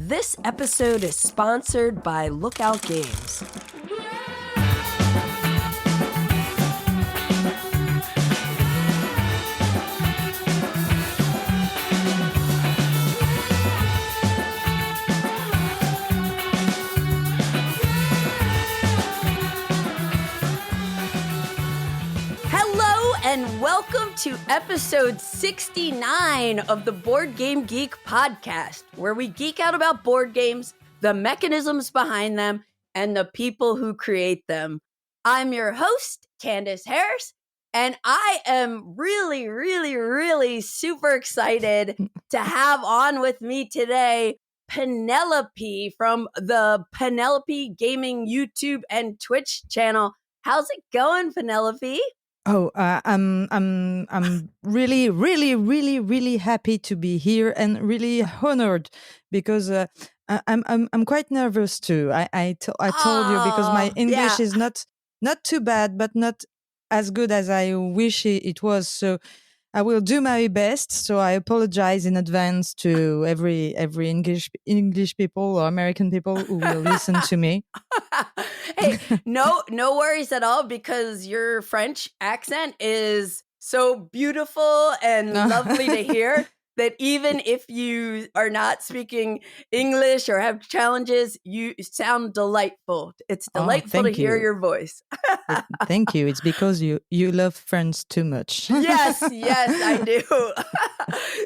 This episode is sponsored by Lookout Games. And welcome to episode 69 of the Board Game Geek podcast, where we geek out about board games, the mechanisms behind them, and the people who create them. I'm your host, Candace Harris, and I am really super excited to have on with me today Penelope from the Penelope Gaming YouTube and Twitch channel. How's it going, Penelope? Oh, I'm really happy to be here and really honored because I'm quite nervous too. I told you because my English is not too bad, but not as good as I wish it was. So I will do my best. So I apologize in advance to every English people or American people who will listen to me. Hey, no worries at all, because your French accent is so beautiful and lovely to hear that even if you are not speaking English or have challenges, you sound delightful. It's delightful to hear your voice. Thank you. It's because you love France too much. Yes, I do.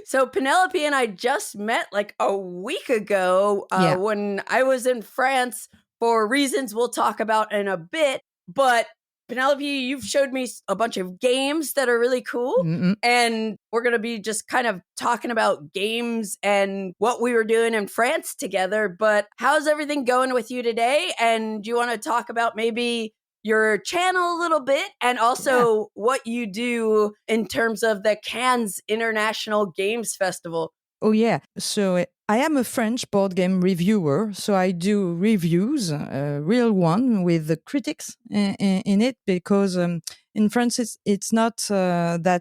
So Penelope and I just met like a week ago when I was in France for reasons we'll talk about in a bit. But Penelope, you've showed me a bunch of games that are really cool. Mm-hmm. And we're going to be just kind of talking about games and what we were doing in France together. But how's everything going with you today? And do you want to talk about maybe your channel a little bit, and also what you do in terms of the Cannes International Games Festival? Oh, yeah. So I am a French board game reviewer. So I do reviews, a real one with the critics in it, because in France it's not that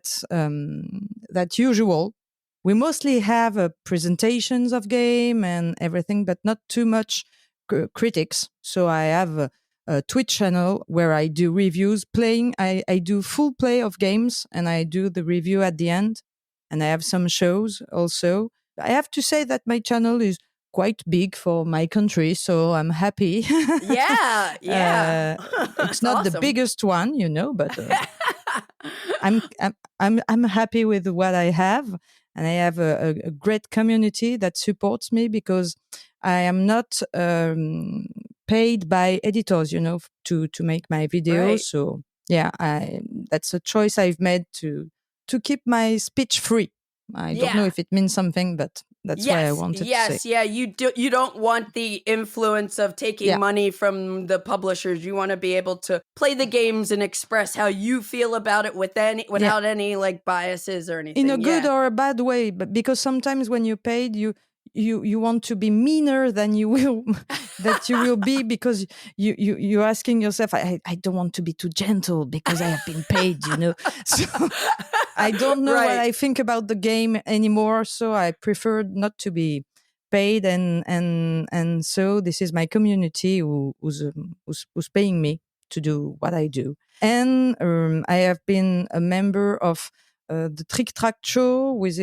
usual. We mostly have presentations of game and everything, but not too much critics. So I have a Twitch channel where I do reviews playing. I do full play of games and I do the review at the end. And I have some shows also. I have to say that my channel is quite big for my country, so I'm happy. Yeah. It's not awesome. The biggest one, but I'm happy with what I have, and I have a great community that supports me because I am not paid by editors, to make my videos. Right. So that's a choice I've made to keep my speech free. I don't know if it means something, but that's why I wanted to say. Yeah, you don't want the influence of taking money from the publishers. You want to be able to play the games and express how you feel about it without any like biases or anything. In a good or a bad way, but because sometimes when you paid, you want to be meaner than you will be, because you're asking yourself, I don't want to be too gentle because I have been paid, So I don't know what I think about the game anymore, so I prefer not to be paid, and so this is my community who's paying me to do what I do. And I have been a member of the Trick Track show, which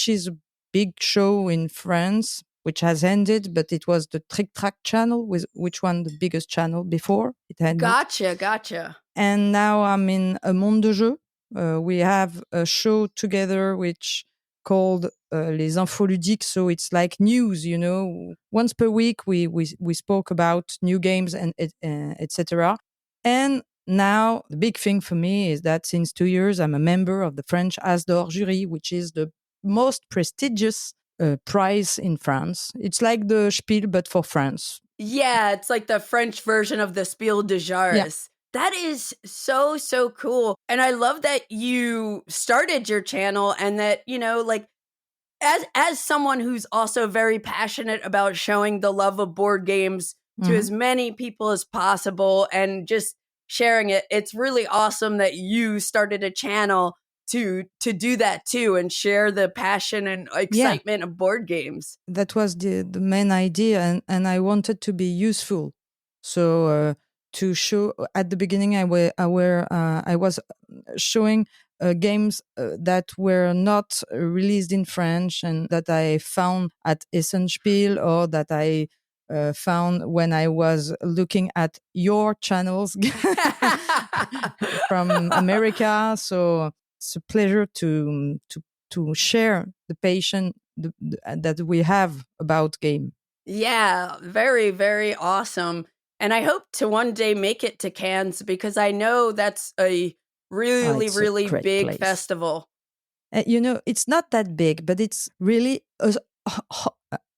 is a big show in France, which has ended, but it was the Trick Track channel, which one the biggest channel before it had. Gotcha. And now I'm in a Monde de Jeux. We have a show together which called Les Infos Ludiques. So it's like news, Once per week we spoke about new games and etc. And now the big thing for me is that since 2 years I'm a member of the French As d'Or jury, which is the most prestigious prize in France. It's like the Spiel, but for France. Yeah, it's like the French version of the Spiel des Jahres. Yeah. That is so cool. And I love that you started your channel, and that, as someone who's also very passionate about showing the love of board games to as many people as possible and just sharing it, it's really awesome that you started a channel to do that too and share the passion and excitement of board games. That was the main idea, and I wanted to be useful. So to show at the beginning, I was showing games that were not released in French and that I found at Essenspiel or that I found when I was looking at your channels from America. So it's a pleasure to share the passion that we have about game. Yeah, very, very awesome. And I hope to one day make it to Cannes because I know that's a really, really big place. Festival. It's not that big, but it's really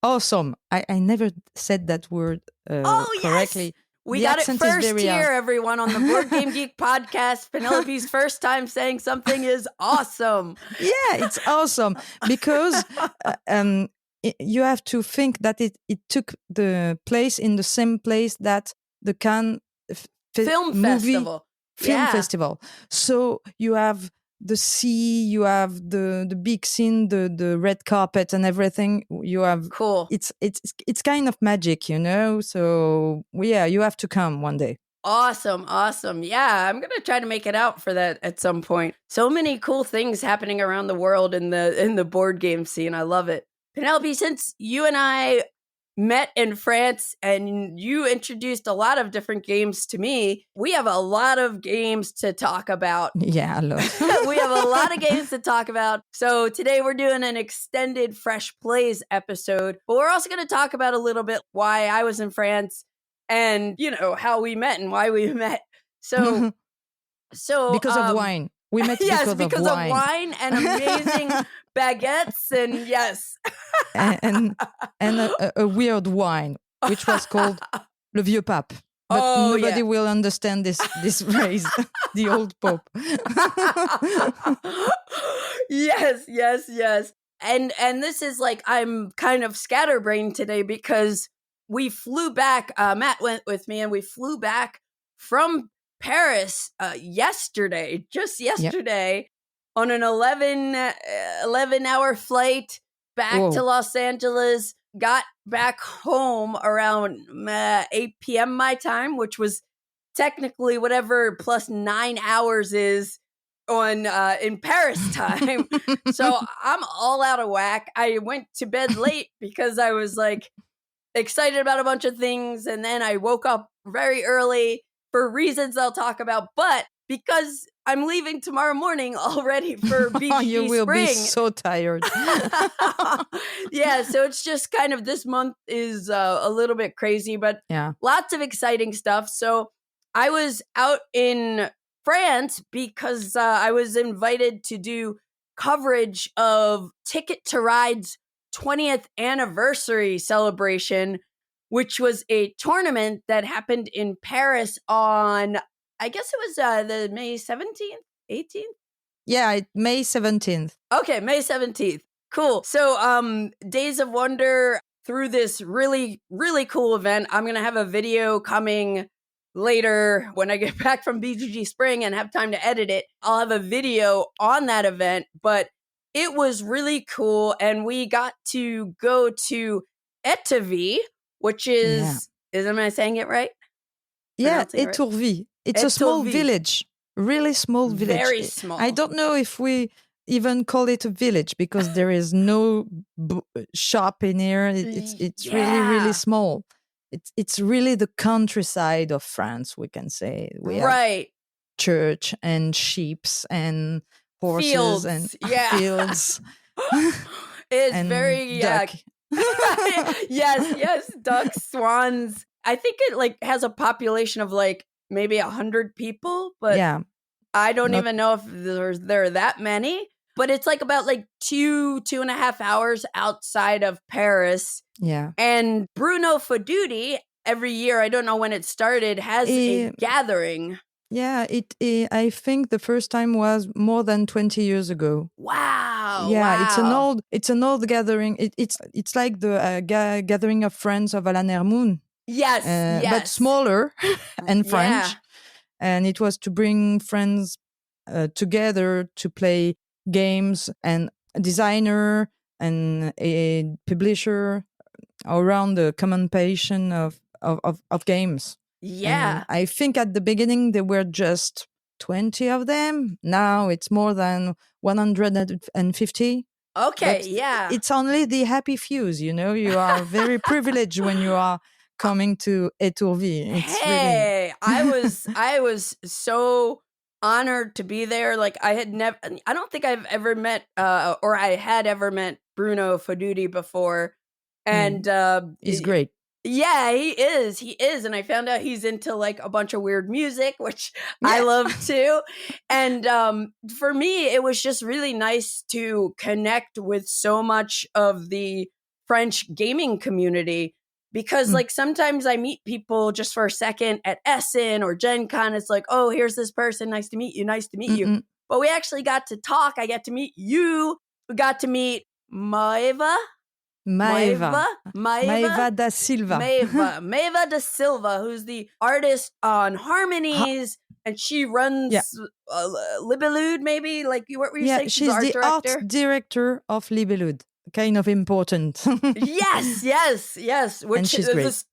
awesome. I never said that word correctly. Yes! We got it first here, everyone, on the Board Game Geek podcast. Penelope's first time saying something is awesome. Yeah, it's awesome because you have to think that it took the place in the same place that the Cannes Film Festival. So you have the sea, you have the big scene, the red carpet and everything. You have cool. It's kind of magic, So you have to come one day. Awesome. Yeah, I'm gonna try to make it out for that at some point. So many cool things happening around the world in the board game scene. I love it. Penelope, since you and I met in France and you introduced a lot of different games to me, we have a lot of games to talk about. Yeah, I love We have a lot of games to talk about. So today we're doing an extended Fresh Plays episode, but we're also going to talk about a little bit why I was in France and, how we met and why we met. So because of wine. We met because of wine and amazing baguettes and yes. and a weird wine, which was called Le Vieux Pape. But nobody will understand this phrase, the old Pope. Yes. And this is like, I'm kind of scatterbrained today because we flew back, Matt went with me and we flew back from Paris yesterday, just yesterday, on an 11-hour flight back to Los Angeles. Got back home around 8 p.m. my time, which was technically whatever plus 9 hours is on in Paris time. So I'm all out of whack. I went to bed late because I was like excited about a bunch of things, and then I woke up very early for reasons I'll talk about, but because I'm leaving tomorrow morning already for BGG You will Spring. Be so tired. Yeah, so it's just kind of this month is a little bit crazy, but lots of exciting stuff. So I was out in France because I was invited to do coverage of Ticket to Ride's 20th anniversary celebration, which was a tournament that happened in Paris on, I guess it was the May 17th, 18th? Yeah, May 17th. Okay, May 17th. Cool. So Days of Wonder, through this really, really cool event, I'm going to have a video coming later when I get back from BGG Spring and have time to edit it. I'll have a video on that event, but it was really cool. And we got to go to Étourvy, which is am I saying it right? Yeah, Étourvy. It's a small village, really small village. Very small. I don't know if we even call it a village because there is no shop in here. It's really, really small. It's really the countryside of France, we can say. We have church and sheep and horses fields. And fields. It's and very duck. Yes, ducks, swans. I think it has a population of maybe 100 people, but I don't even know if there are that many. But it's about 2.5 hours outside of Paris. Yeah. And Bruno Fedudi, every year, I don't know when it started, has a gathering. Yeah, I think the first time was more than 20 years ago. Wow. Yeah, it's an old gathering. It's like the gathering of friends of Alan Hermoun. Yes. But smaller and French. And it was to bring friends together to play games, and a designer and a publisher around the common passion of games. Yeah. And I think at the beginning there were just 20 of them. Now it's more than 150. Okay, But yeah. it's only the happy fews, you know. You are very privileged when you are coming to Étourvy. It's Hey, really I was so honored to be there. Like I don't think I've ever met or I had ever met Bruno Faduti before. And He's great. yeah, he is. He is. And I found out he's into like a bunch of weird music, which I love too. And for me, it was just really nice to connect with so much of the French gaming community. Because like sometimes I meet people just for a second at Essen or Gen Con. It's like, oh, here's this person. Nice to meet you. Nice to meet you. But we actually got to talk. I got to meet you. We got to meet Maeva da Silva. Maeva da Silva, who's the artist on Harmonies, and she runs Libellude, maybe? Like, what were you saying? She's the art director of Libellude. Kind of important. yes. Which and she's great.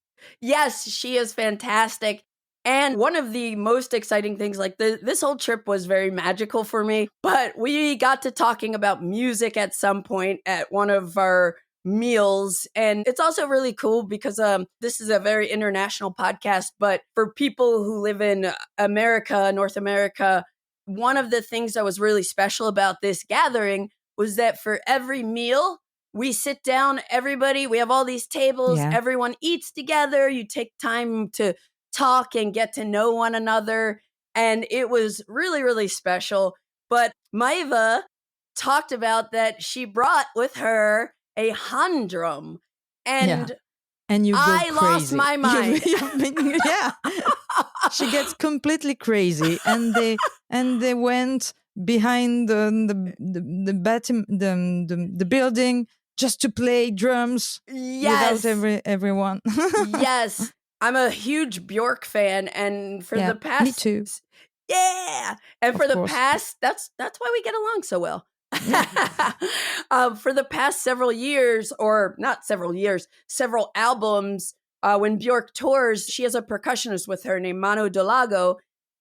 Yes, she is fantastic. And one of the most exciting things, like this whole trip was very magical for me, but we got to talking about music at some point at one of our meals. And it's also really cool because this is a very international podcast, but for people who live in America, North America, one of the things that was really special about this gathering was that for every meal, we sit down, everybody, we have all these tables, everyone eats together, you take time to talk and get to know one another. And it was really, really special. But Maeva talked about that she brought with her a handrum. And you I lost my mind. She gets completely crazy. And they went behind the building just to play drums without everyone. Yes. I'm a huge Björk fan, and for the past me too. Yeah. And for the past that's why we get along so well. For the past several years, or not several years, several albums, when Björk tours, she has a percussionist with her named Manu Delago,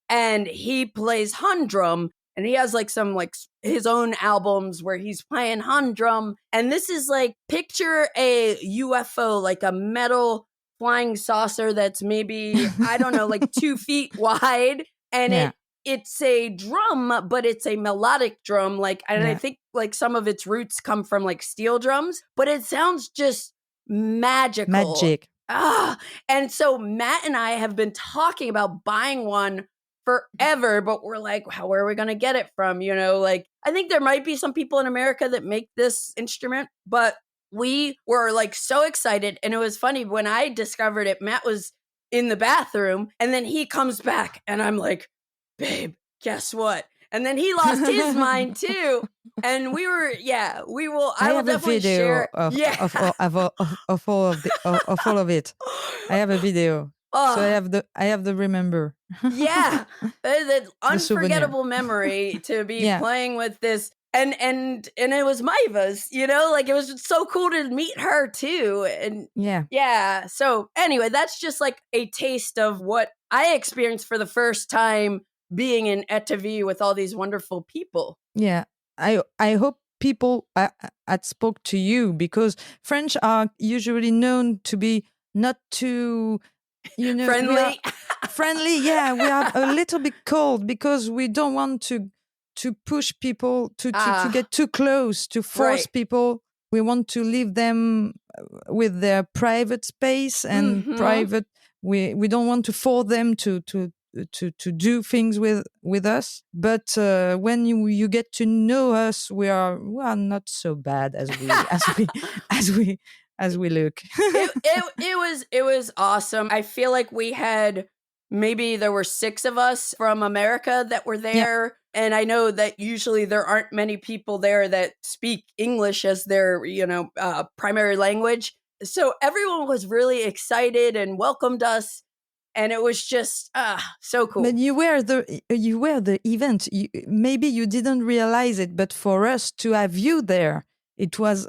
and he plays handrum. And he has like some like his own albums where he's playing handrum. And this is like, picture a UFO, like a metal flying saucer that's maybe, I don't know, like 2 feet wide. And it's a drum, but it's a melodic drum. Like, and I think like some of its roots come from like steel drums, but it sounds just magical. Magic. And so Matt and I have been talking about buying one forever, but we're like, where are we going to get it from? You know, like, I think there might be some people in America that make this instrument, but we were like so excited. And it was funny when I discovered it, Matt was in the bathroom and then he comes back and I'm like, babe, guess what? And then he lost his mind too. And we were, I will definitely share of all of it. I have a video. So I have the remember. Yeah. It's an unforgettable memory to be playing with this. And it was Maeva's, you know, like it was so cool to meet her too. And yeah. So anyway, that's just like a taste of what I experienced for the first time being in Étourvy with all these wonderful people. Yeah. I hope people had spoke to you, because French are usually known to be not too, you know, friendly. Yeah, we are a little bit cold because we don't want to push people to get too close, to force people. We want to leave them with their private space and private. We don't want to force them to do things with us. But when you get to know us, we are not so bad as we look. It was awesome. I feel like we had, maybe there were 6 of us from America that were there. Yeah. And I know that usually there aren't many people there that speak English as their, primary language. So everyone was really excited and welcomed us. And it was just so cool. But you were the event. Maybe you didn't realize it, but for us to have you there, it was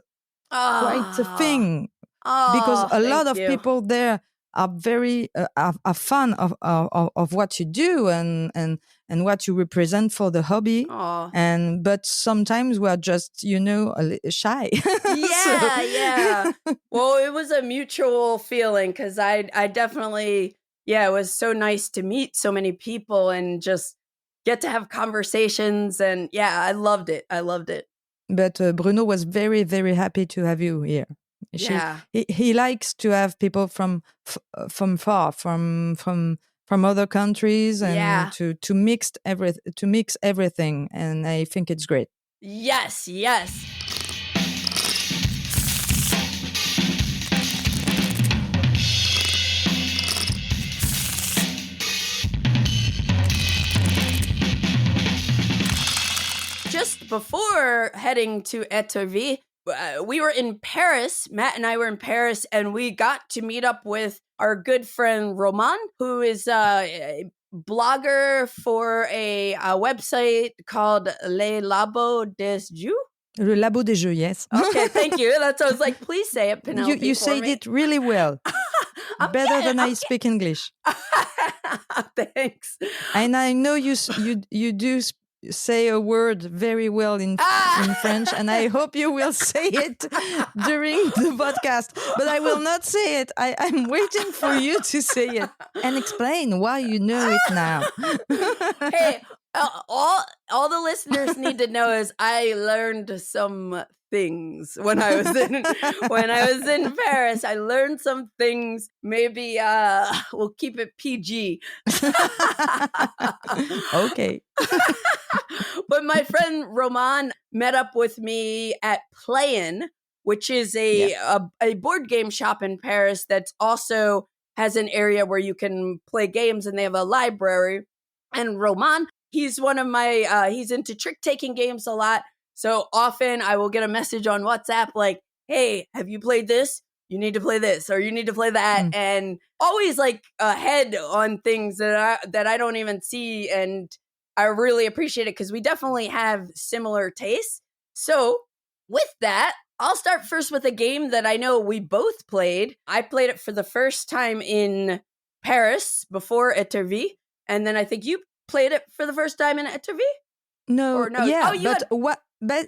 quite a thing. Because a lot of people there are very are fan of what you do and what you represent for the hobby. But sometimes we're just a little shy. Yeah. Well, it was a mutual feeling because I definitely it was so nice to meet so many people and just get to have conversations, and I loved it. But Bruno was very, very happy to have you here. He likes to have people from far, from other countries, and to mix everything. And I think it's great. Yes. Just before heading to Étourvy, we were in Paris. Matt and I were in Paris, and we got to meet up with our good friend Roman, who is a blogger for a website called Le Labo des Jeux. Le Labo des Jeux, yes. Okay, thank you. That's what I was like, please say it, Penelope. You said it really well. Better than I speak English. Thanks. And I know you do say a word very well in French, and I hope you will say it during the podcast, but I will not say it. I'm waiting for you to say it and explain why you know it now. Hey, all the listeners need to know is I learned some things when I was in Paris. I learned some things. Maybe we'll keep it PG. Okay. But my friend Roman met up with me at Playin', which is a board game shop in Paris that's also has an area where you can play games, and they have a library. And Roman, he's one of my he's into trick-taking games a lot. So often I will get a message on WhatsApp like, hey, have you played this? You need to play this, or you need to play that. And always like ahead on things that I don't even see. And I really appreciate it because we definitely have similar tastes. So with that, I'll start first with a game that I know we both played. I played it for the first time in Paris before Étourvy. And then I think you played it for the first time in Étourvy? No.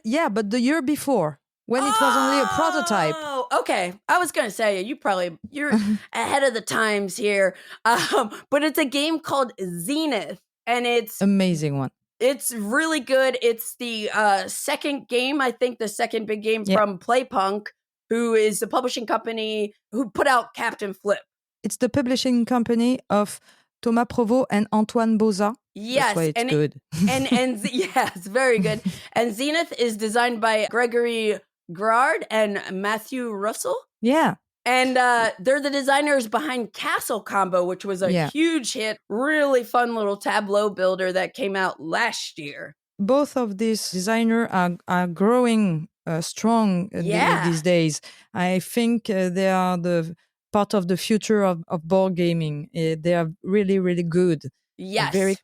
Yeah, but the year before, when it was only a prototype. Oh, okay. I was going to say, you're ahead of the times here. But it's a game called Zenith, and it's amazing one. It's really good. It's the second game, I think the second big game from Playpunk, who is the publishing company who put out Captain Flip. It's the publishing company of Thomas Provost and Antoine Boza. Yes. That's why it's good. and it's very good. And Zenith is designed by Gregory Gerard and Matthew Russell. Yeah. And they're the designers behind Castle Combo, which was a huge hit, really fun little tableau builder that came out last year. Both of these designers are growing strong these days. I think they are the part of the future of board gaming. They are really, really good. Yes.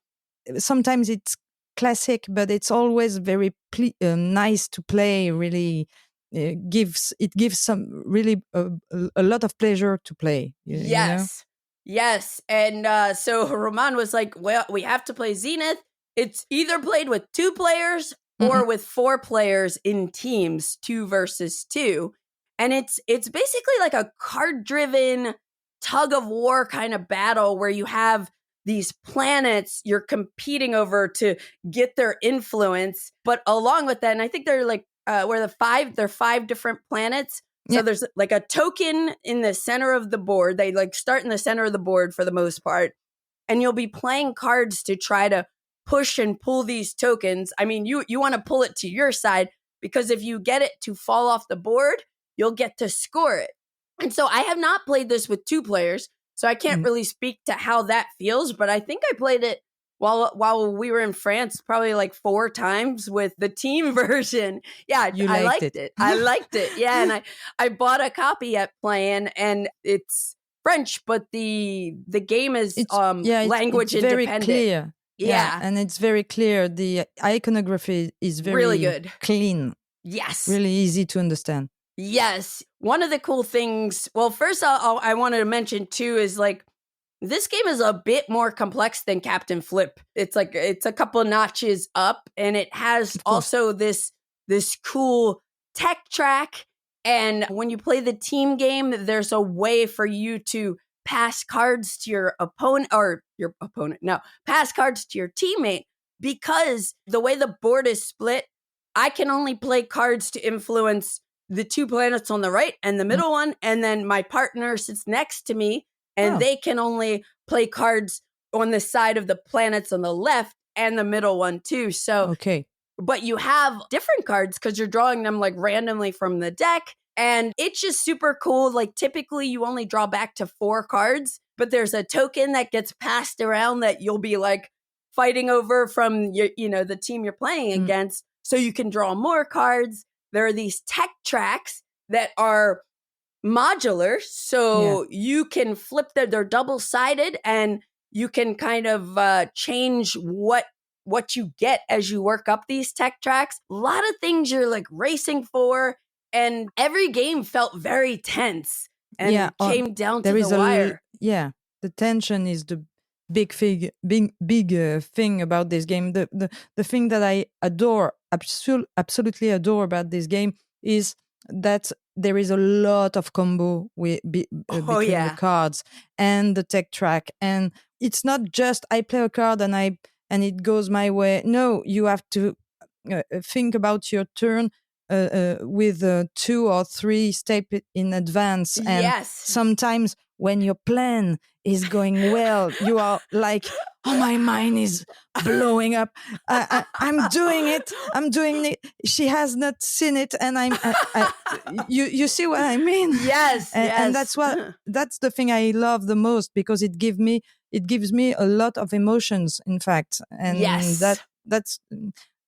Sometimes it's classic, but it's always very nice to play. Really, it gives some really a lot of pleasure to play. Yes. And so Roman was like, well, we have to play Zenith. It's either played with 2 players or with 4 players in teams, 2 versus 2. And it's basically like a card-driven tug of war kind of battle where you have these planets you're competing over to get their influence. But along with that, and I think they're like they're 5 different planets. So there's like a token in the center of the board. They like start in the center of the board for the most part. And you'll be playing cards to try to push and pull these tokens. I mean, you want to pull it to your side because if you get it to fall off the board, you'll get to score it. And so I have not played this with 2 players, so I can't really speak to how that feels, but I think I played it while we were in France probably like 4 times with the team version. Yeah, I liked it. I liked it. Yeah, and I bought a copy at Playin', and it's French, but the game is language it's very independent. Clear. Yeah. And it's very clear. The iconography is very really good, clean. Yes, really easy to understand. Yes, one of the cool things. Well, first I wanted to mention too is like this game is a bit more complex than Captain Flip. It's like it's a couple notches up, and it has also this cool tech track. And when you play the team game, there's a way for you to pass cards to your opponent pass cards to your teammate, because the way the board is split, I can only play cards to influence the 2 planets on the right and the middle one. And then my partner sits next to me, and they can only play cards on the side of the planets on the left and the middle one too. So, but you have different cards because you're drawing them like randomly from the deck. And it's just super cool. Like typically you only draw back to 4 cards, but there's a token that gets passed around that you'll be like fighting over from your, the team you're playing against. So you can draw more cards. There are these tech tracks that are modular. So you can flip them. They're double-sided, and you can kind of change what you get as you work up these tech tracks. A lot of things you're like racing for. And every game felt very tense and came down to the wire. The tension is the big thing about this game. The thing that I adore, absolutely adore about this game is that there is a lot of combo between the cards and the tech track. And it's not just I play a card and it goes my way. No, you have to think about your turn with 2 or 3 steps in advance. And sometimes when your plan is going well, you are like, oh, my mind is blowing up. I'm doing it. She has not seen it. And you see what I mean? Yes. And that's the thing I love the most, because it gives me a lot of emotions, in fact. And that's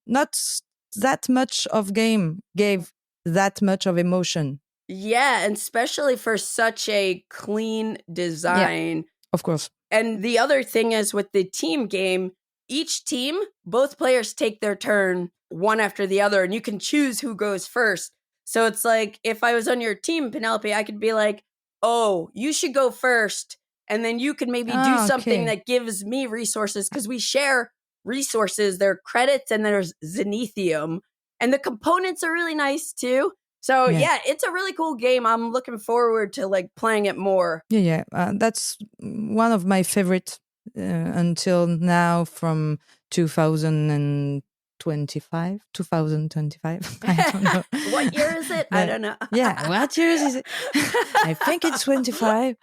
not that much of game gave that much of emotion. Yeah, and especially for such a clean design. Yeah, of course. And the other thing is with the team game, each team, both players take their turn one after the other, and you can choose who goes first. So it's like, if I was on your team, Penelope, I could be like, oh, you should go first. And then you could maybe do something that gives me resources, because we share resources. There are credits and there's Zenithium, and the components are really nice too. So it's a really cool game. I'm looking forward to like playing it more. That's one of my favorite until now, from 2025. I don't know. What year is it? I don't know. What year is it? I think it's 25.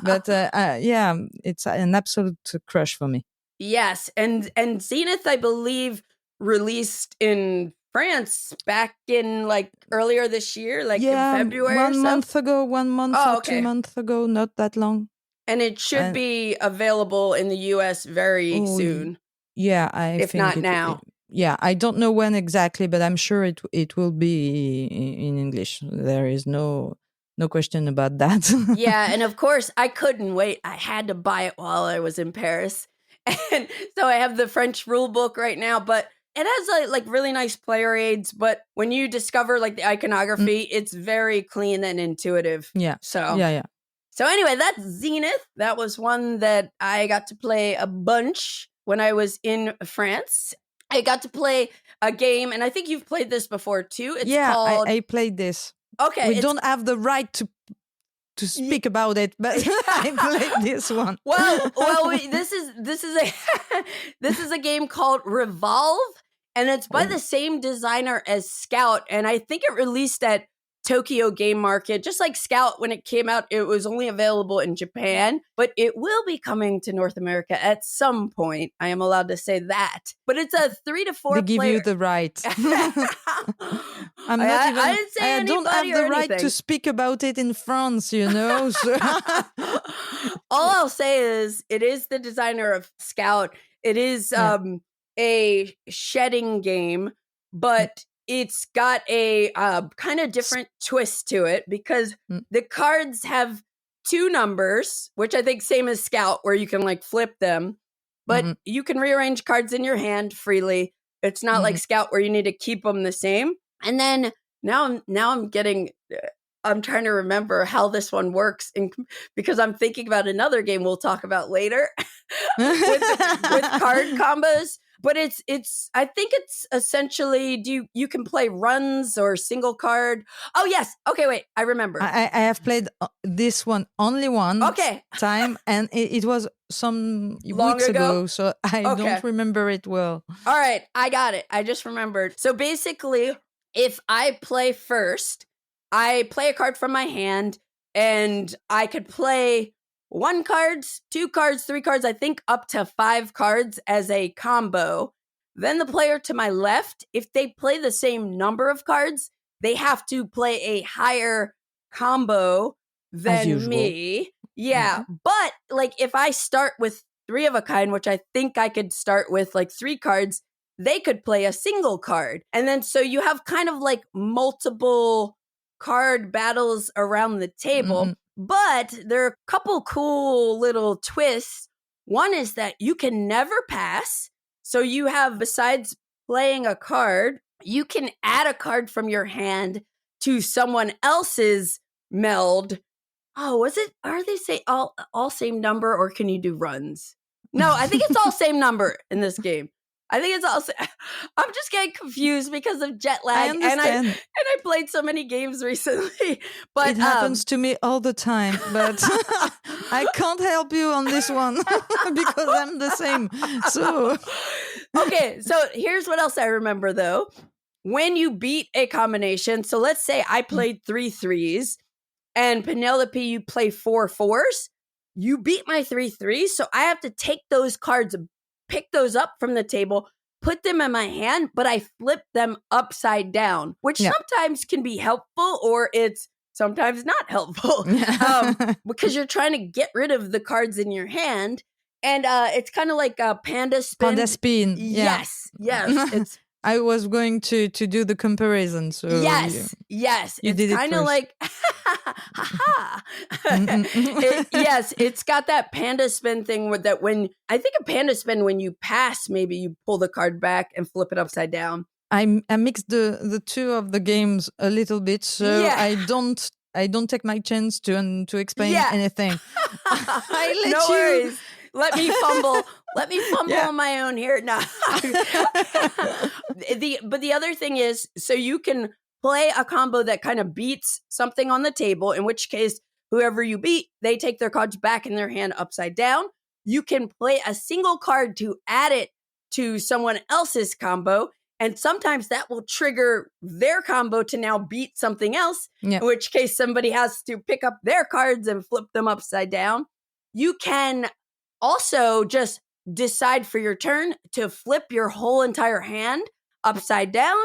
But it's an absolute crush for me. Yes, and Zenith, I believe, released in France back in like earlier this year, like in February. 1 month ago, 1 month or 2 months ago, not that long. And it should be available in the US very soon. Yeah, if think not now. I don't know when exactly, but I'm sure it will be in English. There is no question about that. Yeah, and of course, I couldn't wait. I had to buy it while I was in Paris. And so I have the French rule book right now, but it has like really nice player aids. But when you discover like the iconography, it's very clean and intuitive. So anyway, that's Zenith. That was one that I got to play a bunch when I was in France. I got to play a game, and I think you've played this before too. It's called... I played this. Okay. We don't have the right to speak about it, but I played this one. Well, this is a game called Revolve, and it's by the same designer as Scout, and I think it released at Tokyo Game Market. Just like Scout, when it came out, it was only available in Japan, but it will be coming to North America at some point. I am allowed to say that. But it's a 3 to 4 They give you the right. I don't have the right to speak about it in France, So. All I'll say is it is the designer of Scout. It is a shedding game, but it's got a kind of different twist to it, because the cards have 2 numbers, which I think same as Scout, where you can like flip them, but you can rearrange cards in your hand freely. It's not like Scout where you need to keep them the same. And then now I'm trying to remember how this one works, because I'm thinking about another game we'll talk about later with card combos. But I think it's essentially, you can play runs or single card. Oh yes, okay, wait, I remember. I have played this one only one time, and it was some weeks ago, so I don't remember it well. All right, I got it. I just remembered. So basically, if I play first, I play a card from my hand, and I could play 1 card, 2 cards, 3 cards, I think up to 5 cards as a combo. Then the player to my left, if they play the same number of cards, they have to play a higher combo than me. Yeah. But like if I start with 3 of a kind, which I think I could start with like 3 cards, they could play a single card. And then so you have kind of like multiple card battles around the table. But there are a couple cool little twists. One is that you can never pass. So you have, besides playing a card, you can add a card from your hand to someone else's meld. Oh, are they say all same number, or can you do runs? No, I think it's all same number in this game. I think it's also, I'm just getting confused because of jet lag. And I played so many games recently. But it happens to me all the time. But I can't help you on this one because I'm the same. So okay, so here's what else I remember though. When you beat a combination, so let's say I played 3 3s and Penelope, you play 4 4s. You beat my 3 3s, so I have to take those cards, pick those up from the table, put them in my hand, but I flip them upside down, which sometimes can be helpful, or it's sometimes not helpful because you're trying to get rid of the cards in your hand. And it's kind of like a panda spin. Panda spin. Yeah. Yes. It's I was going to do the comparison. So yes. You did it kind of like, yes, it's got that panda spin thing with that. When I think a panda spin, when you pass, maybe you pull the card back and flip it upside down. I mixed the two of the games a little bit, so I don't take my chance to explain anything. No worries. Let me fumble. Let me fumble on my own here. No. But the other thing is, so you can play a combo that kind of beats something on the table, in which case, whoever you beat, they take their cards back in their hand upside down. You can play a single card to add it to someone else's combo, and sometimes that will trigger their combo to now beat something else, in which case somebody has to pick up their cards and flip them upside down. You can also just decide for your turn to flip your whole entire hand upside down.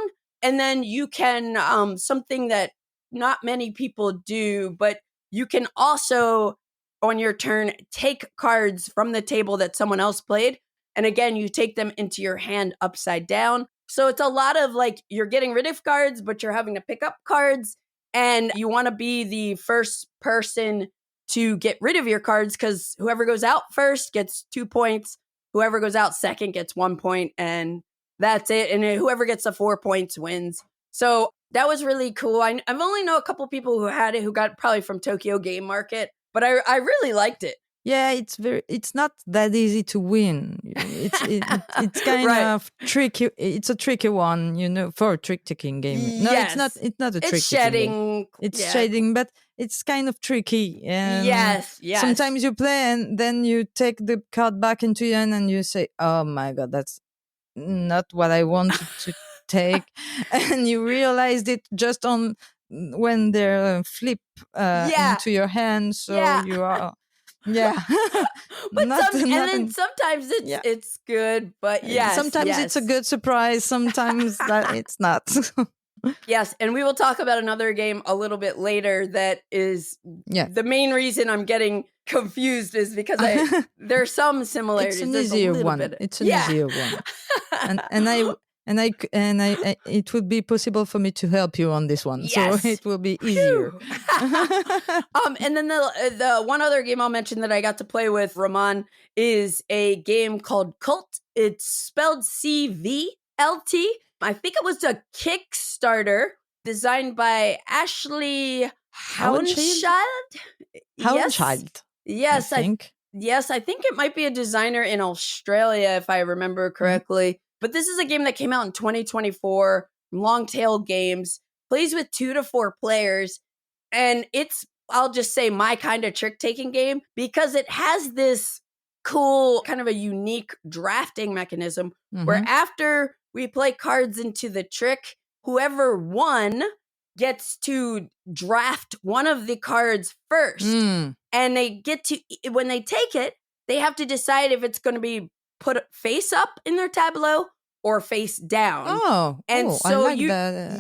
And then you can, something that not many people do, but you can also, on your turn, take cards from the table that someone else played. And again, you take them into your hand upside down. So it's a lot of like, you're getting rid of cards, but you're having to pick up cards. And you want to be the first person to get rid of your cards, because whoever goes out first gets 2 points. Whoever goes out second gets 1 point, and that's it. And whoever gets the 4 points wins. So that was really cool. I've only know a couple people who had it, who got it probably from Tokyo Game Market, but I really liked it. Yeah, it's not that easy to win. It's kind of tricky. It's a tricky one, for a trick-taking game. No, yes. it's not a trick-taking It's shedding. Game. It's shading, but it's kind of tricky. And yes. Sometimes you play and then you take the card back into your hand and you say, "Oh my God, that's not what I wanted to take," and you realized it just on when they're flip into your hand. So you are. Yeah, but then sometimes it's good, but sometimes it's a good surprise. Sometimes it's not. Yes, and we will talk about another game a little bit later that is the main reason I'm getting confused is because there's some similarities. It's an easier one. It's an easier one, and And it would be possible for me to help you on this one, yes. so it will be easier. And then the one other game I'll mention that I got to play with Roman is a game called Cult. It's spelled CVLT. I think it was a Kickstarter designed by Ashley Hauenchild. Hauenchild. Yes, I think. Yes, I think it might be a designer in Australia, if I remember correctly. But this is a game that came out in 2024, long tail games, plays with 2 to 4 players. And it's, I'll just say, my kind of trick-taking game because it has this cool, kind of a unique drafting mechanism where after we play cards into the trick, whoever won gets to draft one of the cards first. And they get to, when they take it, they have to decide if it's going to be put face up in their tableau or face down. So I like that.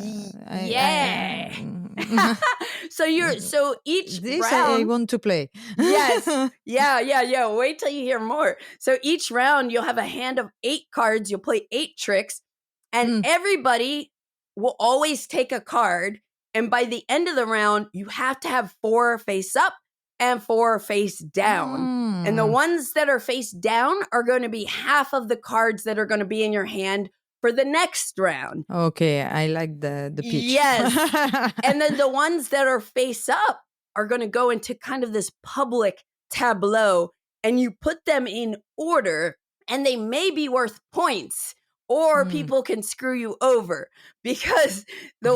So each this round, I want to play. Yes. Yeah. Wait till you hear more. So each round you'll have a hand of 8 cards. You'll play 8 tricks, and everybody will always take a card. And by the end of the round, you have to have 4 face up and 4 face down. And the ones that are face down are going to be half of the cards that are going to be in your hand for the next round. Okay, I like the pitch. Yes. And then the ones that are face up are going to go into kind of this public tableau, and you put them in order, and they may be worth points, or people can screw you over because the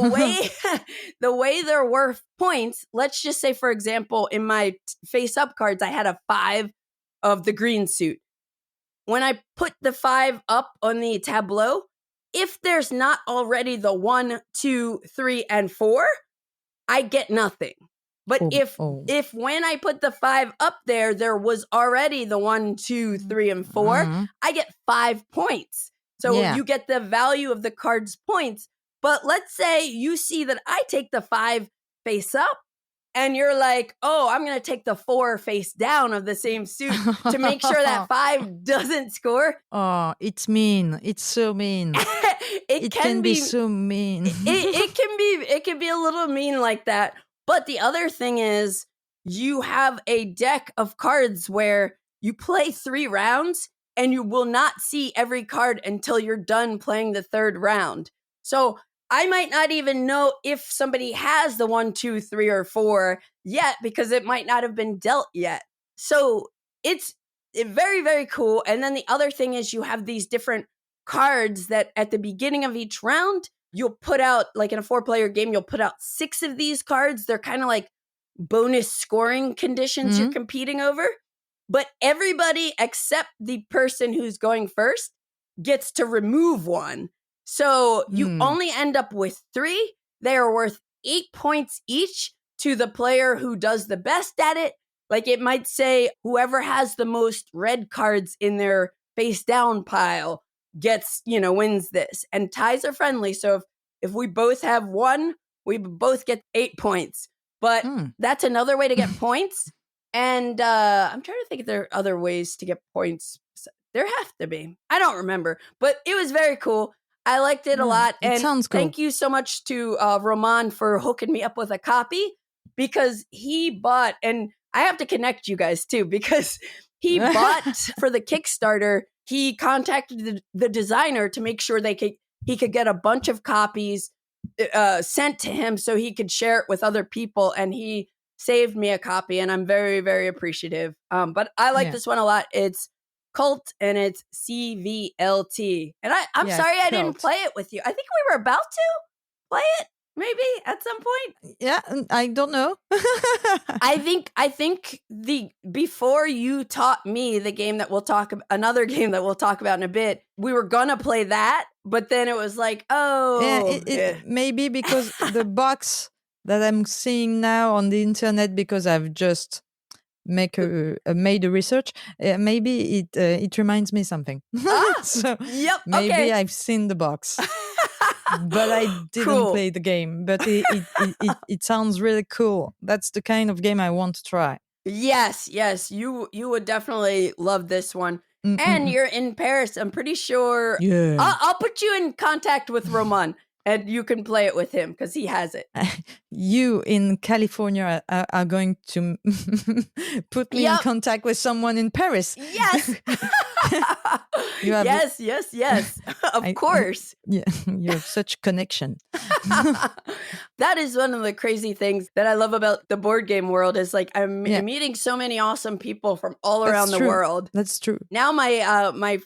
way they're worth points, let's just say, for example, in my face-up cards, I had a 5 of the green suit. When I put the 5 up on the tableau, if there's not already the 1, 2, 3, and 4, I get nothing. But if when I put the 5 up there was already the 1, 2, 3, and 4, I get 5 points. So you get the value of the card's points. But let's say you see that I take the 5 face up, and you're like, oh, I'm going to take the 4 face down of the same suit to make sure that 5 doesn't score. Oh, it's mean. It's so mean. it can be so mean. it can be a little mean like that. But the other thing is, you have a deck of cards where you play 3 rounds, and you will not see every card until you're done playing the 3rd round. So I might not even know if somebody has the 1, 2, 3, or 4 yet because it might not have been dealt yet. So it's very, very cool. And then the other thing is you have these different cards that at the beginning of each round, you'll put out, like in a 4-player game, you'll put out 6 of these cards. They're kind of like bonus scoring conditions you're competing over. But everybody except the person who's going first gets to remove 1. So you only end up with 3. They are worth 8 points each to the player who does the best at it. Like it might say whoever has the most red cards in their face down pile gets, wins this. And ties are friendly. So if we both have 1, we both get 8 points. But that's another way to get points. And I'm trying to think if there are other ways to get points. There have to be. I don't remember. But it was very cool. I liked it a lot. And sounds cool. Thank you so much to Roman for hooking me up with a copy because he bought, and I have to connect you guys too, because he bought for the Kickstarter, he contacted the designer to make sure he could get a bunch of copies sent to him so he could share it with other people. And he saved me a copy, and I'm very, very appreciative. But I like this one a lot. It's Cult, and it's CVLT. And I'm sorry I didn't play it with you. I think we were about to play it, maybe at some point. Yeah, I don't know. I think before you taught me the game that another game that we'll talk about in a bit, we were gonna play that, but then it was like, maybe because the box that I'm seeing now on the internet, because I've just made a research, maybe it reminds me something. So maybe I've seen the box, but I didn't play the game. But it sounds really cool. That's the kind of game I want to try. Yes, you would definitely love this one. And you're in Paris. I'm pretty sure. Yeah. I'll put you in contact with Roman, and you can play it with him because he has it. You in California are going to put me in contact with someone in Paris. Yes. Yes. Of course. Yeah, you have such connection. That is one of the crazy things that I love about the board game world is like I'm meeting so many awesome people from all around the world. That's true. Now my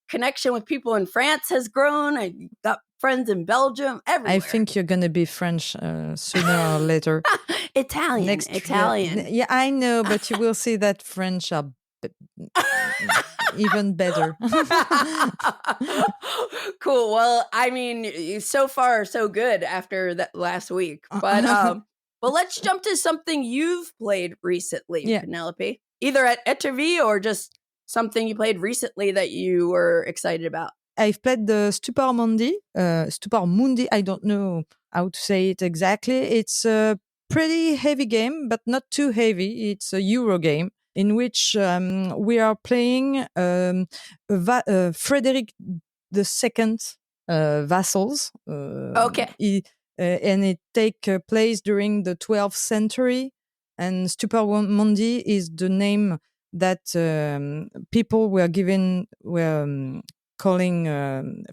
connection with people in France has grown. I got friends in Belgium, everywhere. I think you're going to be French sooner or later. Italian. Yeah, I know, but you will see that French are even better. Cool. Well, I mean, so far so good after that last week. But well, let's jump to something you've played recently, Penelope. Either at Étourvy or just something you played recently that you were excited about. I've played the Stupor Mundi. Stupor Mundi, I don't know how to say it exactly. It's a pretty heavy game, but not too heavy. It's a Euro game in which we are playing Frederick II vassals. Okay. And it takes place during the 12th century. And Stupor Mundi is the name that people were calling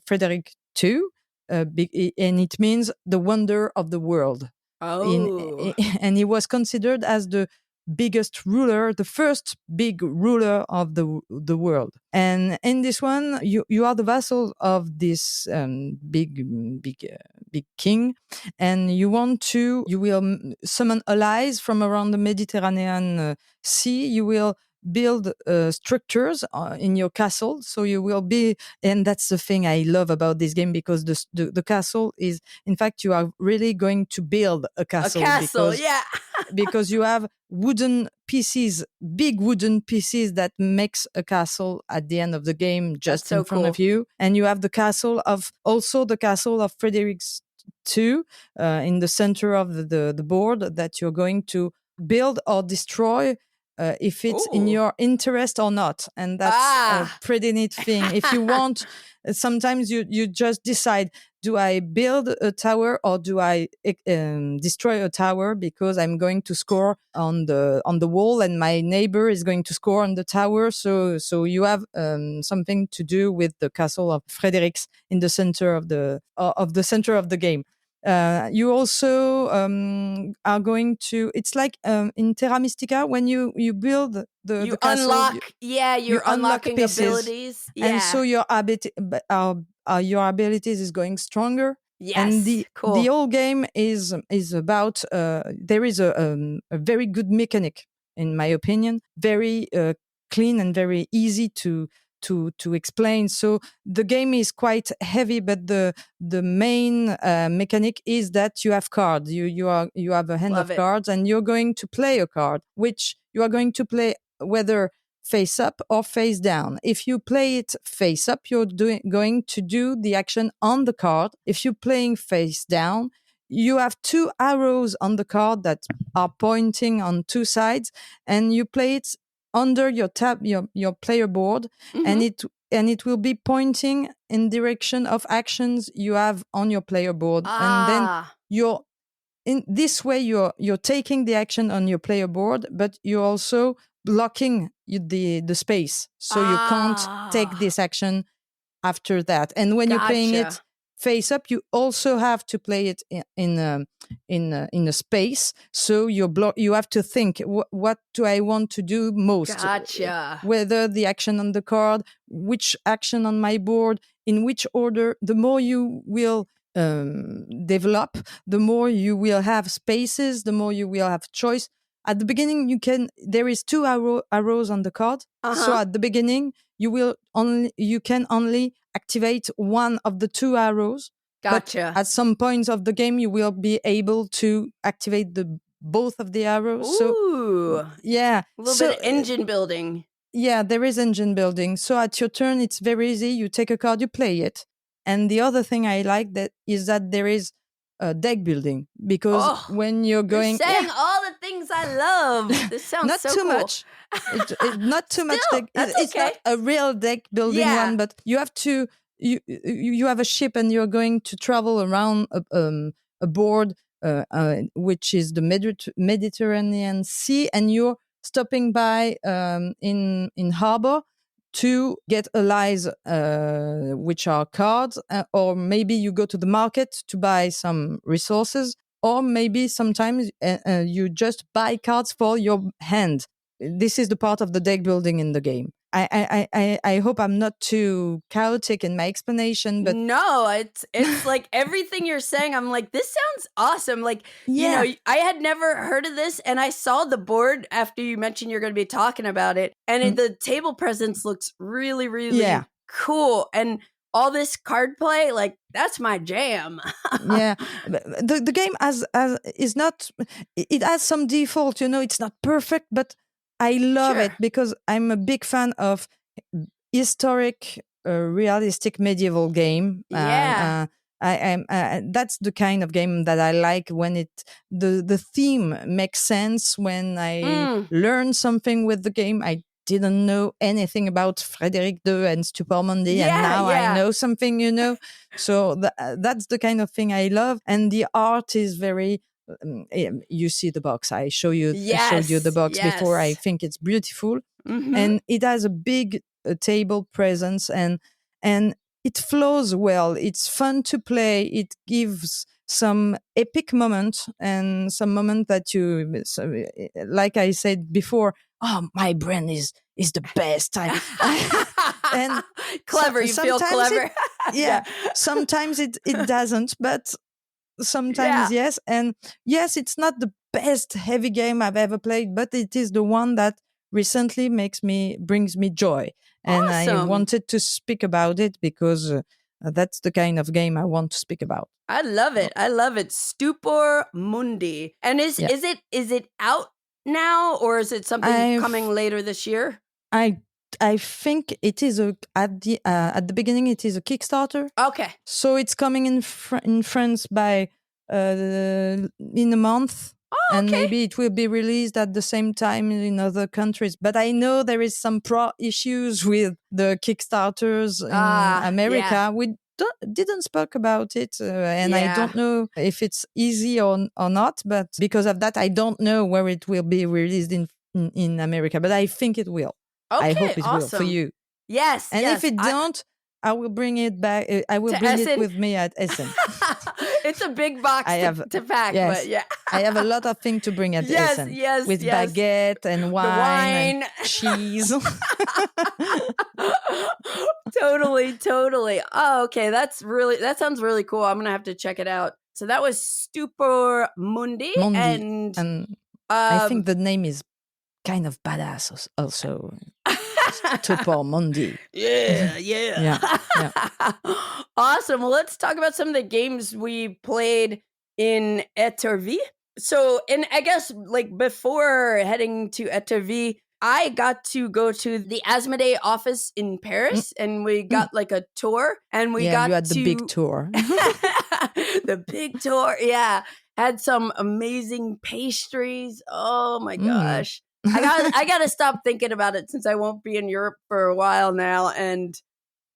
Frederick II, and it means the wonder of the world. Oh. And he was considered as the biggest ruler, the first big ruler of the world. And in this one, you are the vassal of this big king, and you will summon allies from around the Mediterranean Sea. You will build structures in your castle, so you will be, and that's the thing I love about this game, because the castle is, in fact, you are really going to build a castle. Because you have wooden pieces, big wooden pieces that makes a castle at the end of the game, just in front of you. And you have the castle of Frederick II in the center of the board that you're going to build or destroy if it's in your interest or not. And that's a pretty neat thing. If you want, sometimes you just decide, do I build a tower or do I destroy a tower, because I'm going to score on the wall and my neighbor is going to score on the tower. So you have something to do with the castle of Fredericks in the center of the game. You also are going to. It's like in Terra Mystica, when you build the castle, unlock. You're unlocking pieces, abilities, and so your abilities is going stronger. Yes, and the whole game is about. There is a very good mechanic, in my opinion, very clean and very easy to explain. So the game is quite heavy, but the main mechanic is that you have cards. You have a hand of cards, and you're going to play a card, which you are going to play whether face up or face down. If you play it face up, you're going to do the action on the card. If you're playing face down, you have two arrows on the card that are pointing on two sides, and you play it under your your player board, and it will be pointing in direction of actions you have on your player board. And then you're in this way you're taking the action on your player board, but you're also blocking the space, so you can't take this action after that. And when you're playing it face up, you also have to play it in a space, so you have to think, what do I want to do most? Whether the action on the card, which action on my board, in which order. The more you will develop, the more you will have spaces, the more you will have choice. At the beginning, there is two arrows on the card. So at the beginning, you can only activate one of the two arrows. Gotcha. But at some points of the game, you will be able to activate both of the arrows. Ooh. So yeah, a little bit of engine building. Yeah, there is engine building. So at your turn, it's very easy. You take a card, you play it. And the other thing I like is that there is deck building, because when you're going, you're saying all the things I love. This sounds not so too cool. much. Not too much deck. It's okay. not a real deck building one, but you have to. You have a ship and you're going to travel around a board, which is the Mediterranean Sea, and you're stopping by in harbor to get allies, which are cards, or maybe you go to the market to buy some resources, or maybe sometimes you just buy cards for your hand. This is the part of the deck building in the game. I hope I'm not too chaotic in my explanation, but no, it's like everything you're saying. I'm like, this sounds awesome. Like, you know, I had never heard of this, and I saw the board after you mentioned you're going to be talking about it, and the table presence looks really, really cool, and all this card play, like that's my jam. The game is not. It has some default, you know. It's not perfect, but I love it because I'm a big fan of historic, realistic medieval game. That's the kind of game that I like, when the theme makes sense, when I learn something with the game. I didn't know anything about Frédéric II and Stupor Mundi, and now I know something, you know. So that's the kind of thing I love, and the art is very. You see the box. I showed you the box before. I think it's beautiful, and it has a big table presence, and it flows well. It's fun to play. It gives some epic moment and some moment that you, like I said before. Oh, my brain is the best. And clever. You feel clever. Sometimes it doesn't, but sometimes yes. And yes, it's not the best heavy game I've ever played, but it is the one that recently brings me joy. And I wanted to speak about it because that's the kind of game I want to speak about. I love it. I love it. Stupor Mundi. And is it out now, or is it something coming later this year? I think it is at the beginning. It is a Kickstarter. Okay, so it's coming in France by in a month, and maybe it will be released at the same time in other countries. But I know there is some issues with the Kickstarters in America. We didn't spoke about it, and I don't know if it's easy or not. But because of that, I don't know where it will be released in America. But I think it will. Okay, I hope it will for you. Yes. And if it don't, I will bring it back. I will bring it with me at Essen. It's a big box to pack, but I have a lot of things to bring at Essen. With baguette and wine. And cheese. Totally. Oh, okay. That sounds really cool. I'm gonna have to check it out. So that was Stupor Mundi. And I think the name is kind of badass also. Stupor Mundi. Yeah. Awesome. Well, let's talk about some of the games we played in Étourvy. So, and I guess like before heading to Étourvy, I got to go to the Asmodee office in Paris, and we got like a tour, and we got you had the big tour. The big tour, had some amazing pastries. Oh my gosh. I gotta stop thinking about it since I won't be in Europe for a while now, and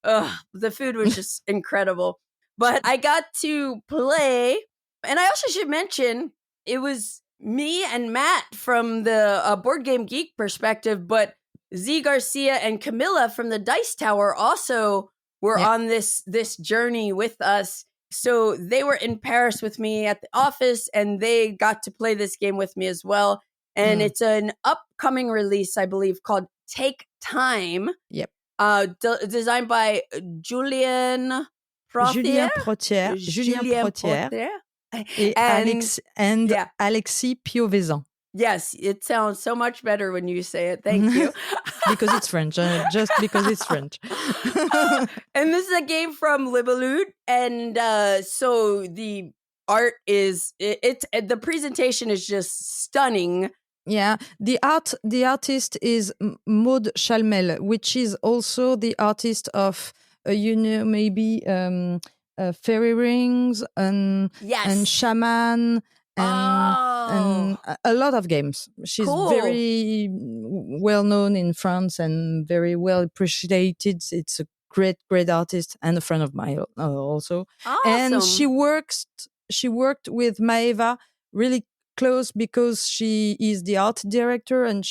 the food was just incredible. But I got to play, and I also should mention it was me and Matt from the Board Game Geek perspective, but Z Garcia and Camilla from the Dice Tower also were on this journey with us. So they were in Paris with me at the office, and they got to play this game with me as well. And it's an upcoming release, I believe, called Take Time. Yep. Designed by Julien Protier. And Alexis Piovesan. Yes, it sounds so much better when you say it. Thank you. Because it's French. Just because it's French. And this is a game from Libellude. And so the art is, the presentation is just stunning. Yeah, the artist is Maud Chalmel, which is also the artist of maybe fairy rings and shaman and a lot of games. She's very well known in France and very well appreciated. It's a great artist and a friend of mine also. Awesome. And she worked with Maeva really close because she is the art director, and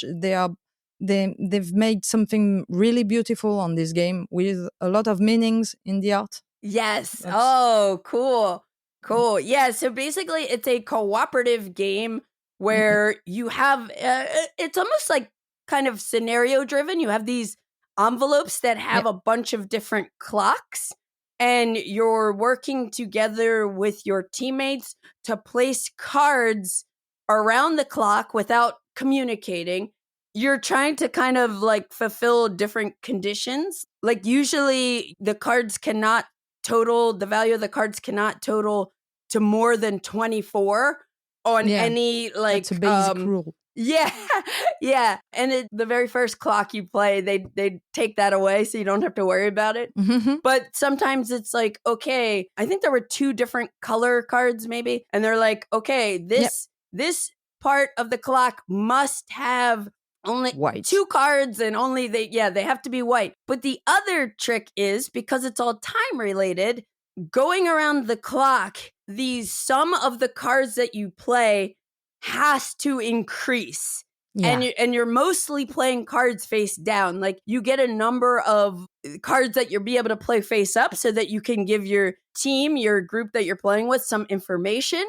they've made something really beautiful on this game with a lot of meanings in the art. Yes. Oh, cool. Cool. Yeah. So basically, it's a cooperative game where you have, it's almost like kind of scenario driven. You have these envelopes that have a bunch of different clocks, and you're working together with your teammates to place cards around the clock without communicating. You're trying to kind of like fulfill different conditions. Like usually the value of the cards cannot total to more than 24 on any like that's a basic rule. Yeah. Yeah. And the very first clock you play, they take that away so you don't have to worry about it. Mm-hmm. But sometimes it's like, okay, I think there were 2 different color cards maybe. And they're like, okay, this part of the clock must have only white. 2 cards, and only they have to be white. But the other trick is, because it's all time related, going around the clock, the sum of the cards that you play has to increase. Yeah. And you're mostly playing cards face down. Like you get a number of cards that you'll be able to play face up so that you can give your team, your group that you're playing with, some information.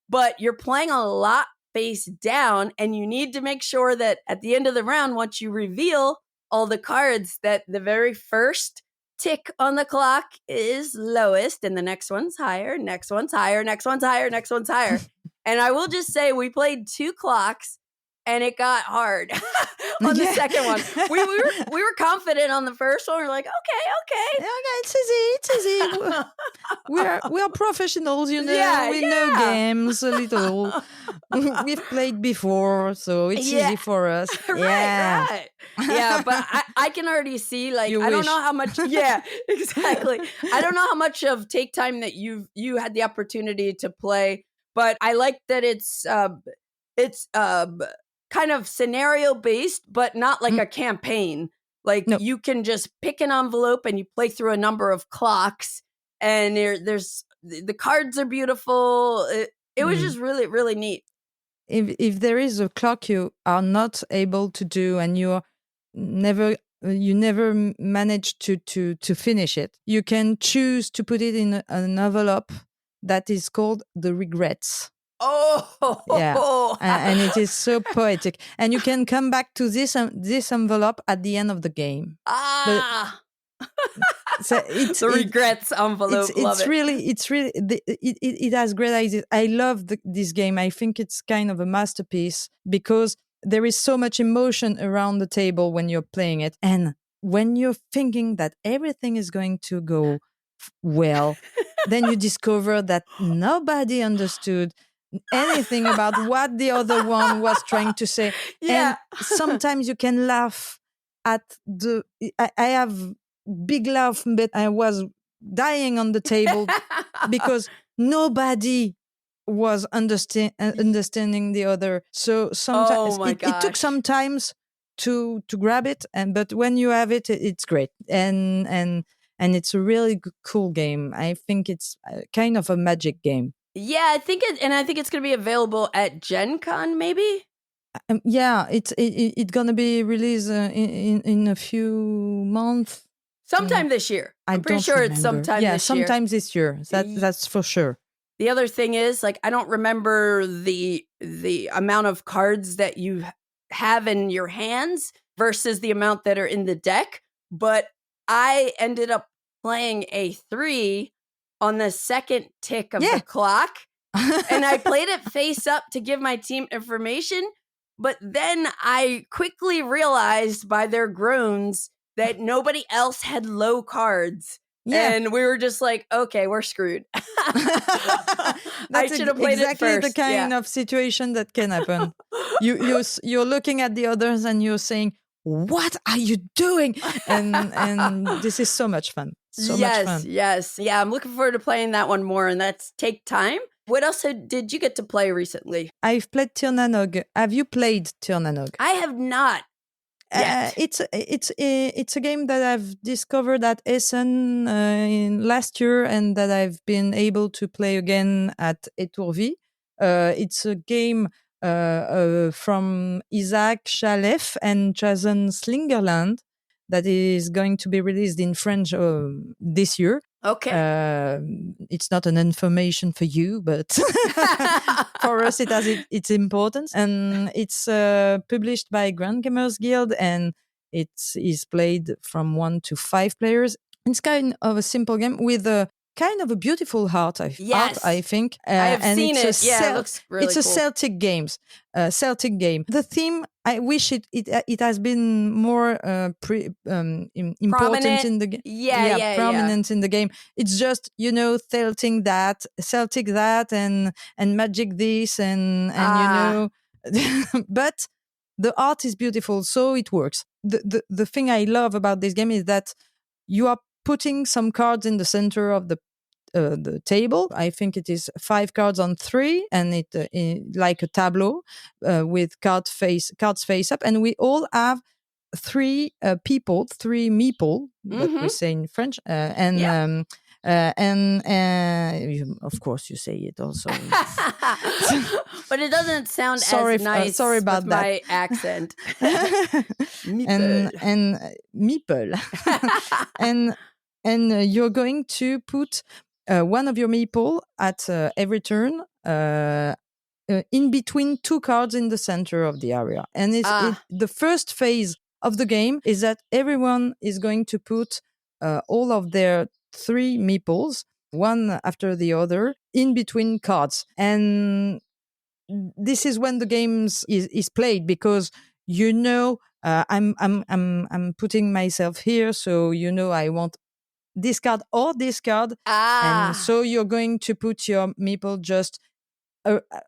But you're playing a lot face down, and you need to make sure that at the end of the round, once you reveal all the cards, that the very first tick on the clock is lowest and the next one's higher, next one's higher, next one's higher, next one's higher. And I will just say we played 2 clocks and it got hard on the second one. We were confident on the first one. We're like, okay, it's easy. we are professionals, you know. We know games a little. We've played before, so it's easy for us. Right. Yeah, but I can already see, like, I don't know how much. Yeah, exactly. I don't know how much of take time that you had the opportunity to play, but I like that it's kind of scenario based, but not like a campaign. Like you can just pick an envelope and you play through a number of clocks, and there's the cards are beautiful. It was just really, really neat. If there is a clock you are not able to do, and you never manage to finish it, you can choose to put it in an envelope that is called the regrets. Oh, yeah, and it is so poetic. And you can come back to this envelope at the end of the game. So it's the regrets envelope. It has great ideas. I love this game. I think it's kind of a masterpiece because there is so much emotion around the table when you're playing it, and when you're thinking that everything is going to go well, then you discover that nobody understood anything about what the other one was trying to say. Yeah. And sometimes you can laugh at I have big laugh, but I was dying on the table because nobody was understanding the other. So sometimes it took some time to grab it, but when you have it, it's great. And it's a really cool game. I think it's kind of a magic game. Yeah, I think it's going to be available at Gen Con, maybe. Yeah, it's going to be released in a few months. Sometime this year. I'm pretty sure it's sometime this year. Yeah, sometime this year. That's for sure. The other thing is, like, I don't remember the amount of cards that you have in your hands versus the amount that are in the deck, but I ended up playing a 3 on the second tick of the clock, and I played it face up to give my team information, but then I quickly realized by their groans that nobody else had low cards. Yeah. And we were just like, okay, we're screwed. I should have played exactly it first. The kind of situation that can happen. You're looking at the others and you're saying, what are you doing? And this is so much fun. So much fun. Yes. Yeah, I'm looking forward to playing that one more, and that's take time. What else did you get to play recently? I've played Tir Na Nog. Have you played Tir Na Nog? I have not yet. It's a game that I've discovered at Essen in last year, and that I've been able to play again at Étourvy. It's a game from Isaac Chalef and Jason Slingerland that is going to be released in French this year. Okay. It's not an information for you, but for us it has its importance. And it's published by Grand Gamers Guild, and it is played from 1 to 5 players. It's kind of a simple game with a kind of a beautiful art, I think. I've seen it. It looks really cool. It's a Celtic game. The theme, I wish it has been more important in the game. Prominent in the game. It's just, Celtic that and magic this and but the art is beautiful, so it works. The thing I love about this game is that you are putting some cards in the center of the table. I think it is 5 cards on 3, and it like a tableau with cards face up, and we all have 3 people, 3 meeple, that we say in French, and of course you say it also. But it doesn't sound as nice. Sorry about with that. My accent. and meeple, and you're going to put one of your meeple at every turn in between 2 cards in the center of the area. And the first phase of the game is that everyone is going to put all of their 3 meeples, one after the other, in between cards. And this is when the game is played, because I'm putting myself here, so I want this card or this card, and so you're going to put your meeple just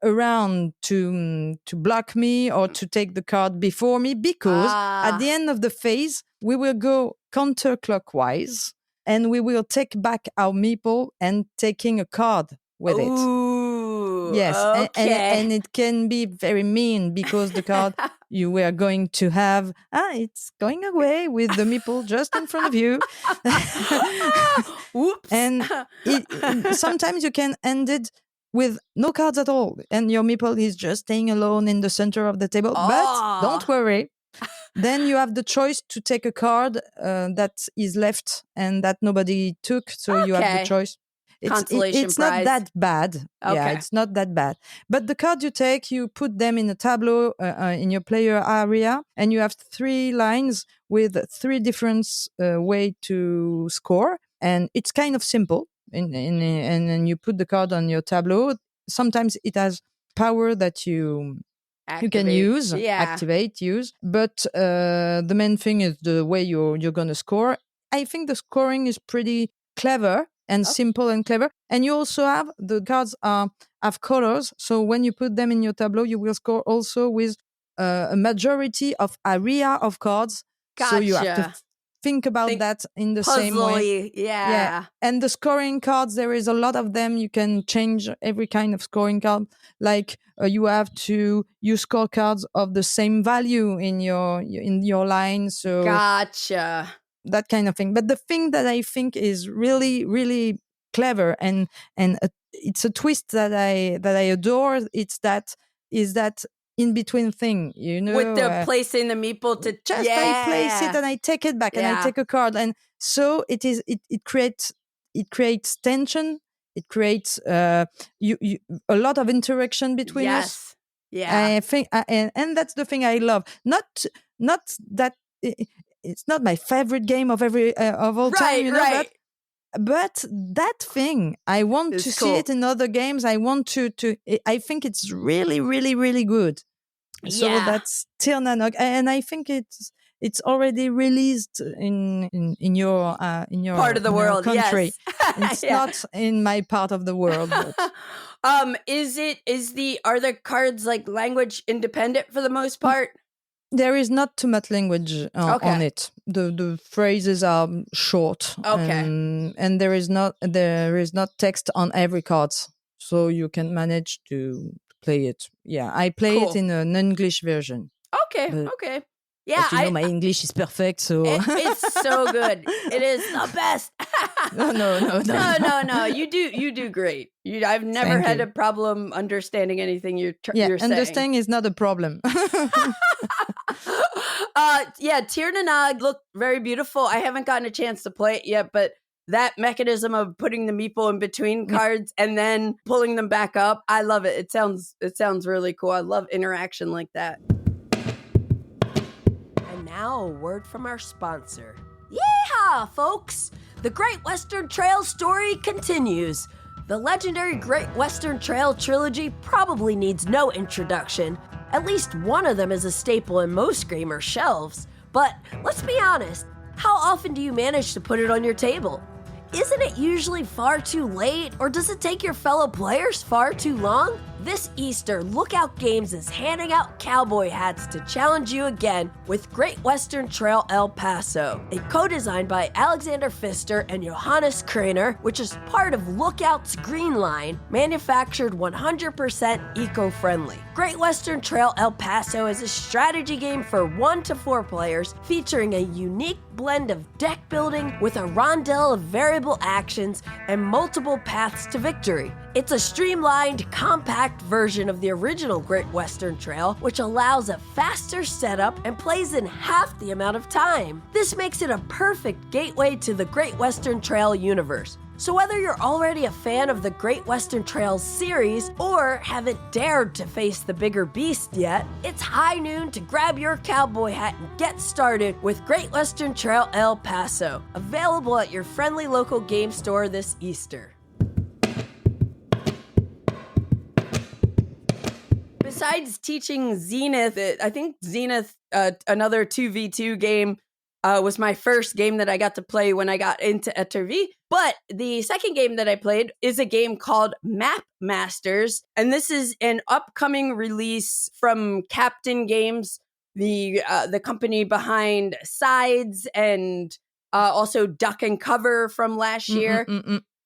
around to block me or to take the card before me, because at the end of the phase we will go counterclockwise and we will take back our meeple and taking a card with it. Yes, okay. and it can be very mean, because the card you were going to have, it's going away with the meeple just in front of you. Whoops. And sometimes you can end it with no cards at all, and your meeple is just staying alone in the center of the table. But don't worry. Then you have the choice to take a card that is left and that nobody took, so you have the choice. It's not that bad. Okay. Yeah, it's not that bad. But the card you take, you put them in a tableau in your player area, and you have 3 lines with 3 different way to score, and it's kind of simple. And then you put the card on your tableau. Sometimes it has power that you can use, activate, use. But the main thing is the way you're going to score. I think the scoring is pretty clever and simple and clever. And you also have the cards have colors. So when you put them in your tableau, you will score also with a majority of area of cards. Gotcha. So you have to think about that in the same way. Yeah. And the scoring cards, there is a lot of them. You can change every kind of scoring card. Like you have to use scorecards of the same value in your line. So gotcha. That kind of thing. But the thing that I think is really, really clever and it's a twist that I adore. Is that in between thing, with the placing the meeple to just I place it and I take it back and I take a card, and so it creates tension. It creates a lot of interaction between us. Yeah, I think, and that's the thing I love. Not that it's not my favorite game of all time, right. But that thing, I want to see it in other games. I want to. I think it's really, really, really good. So that's Tir Na Nog, and I think it's already released in your part of the world, country. Yes. It's not in my part of the world. But. Are the cards like language independent for the most part? There is not too much language on it. The phrases are short. Okay. And there is not text on every card, so you can manage to play it. Yeah, I play it in an English version. Okay. Yeah, but my English is perfect, so it's so good. It is the best. No. You do great. I've never had a problem understanding anything you're saying. Understanding is not a problem. Tir Na Nog looked very beautiful. I haven't gotten a chance to play it yet, but that mechanism of putting the meeple in between cards and then pulling them back up, I love it. It sounds really cool. I love interaction like that. And now a word from our sponsor. Yeehaw, folks! The Great Western Trail story continues. The legendary Great Western Trail trilogy probably needs no introduction. At least one of them is a staple in most gamer shelves. But let's be honest, how often do you manage to put it on your table? Isn't it usually far too late, or does it take your fellow players far too long? This Easter, Lookout Games is handing out cowboy hats to challenge you again with Great Western Trail El Paso, a co-designed by Alexander Pfister and Johannes Kraner, which is part of Lookout's Green Line, manufactured 100% eco-friendly. Great Western Trail El Paso is a strategy game for 1 to 4 players, featuring a unique blend of deck building with a rondel of variable actions and multiple paths to victory. It's a streamlined, compact version of the original Great Western Trail, which allows a faster setup and plays in half the amount of time. This makes it a perfect gateway to the Great Western Trail universe. So whether you're already a fan of the Great Western Trails series or haven't dared to face the bigger beast yet, it's high noon to grab your cowboy hat and get started with Great Western Trail El Paso, available at your friendly local game store this Easter. Besides teaching Zenith, I think Zenith, another 2v2 game, was my first game that I got to play when I got into Étourvy. But the second game that I played is a game called Map Masters. And this is an upcoming release from Captain Games, the company behind Sides and also Duck and Cover from last year.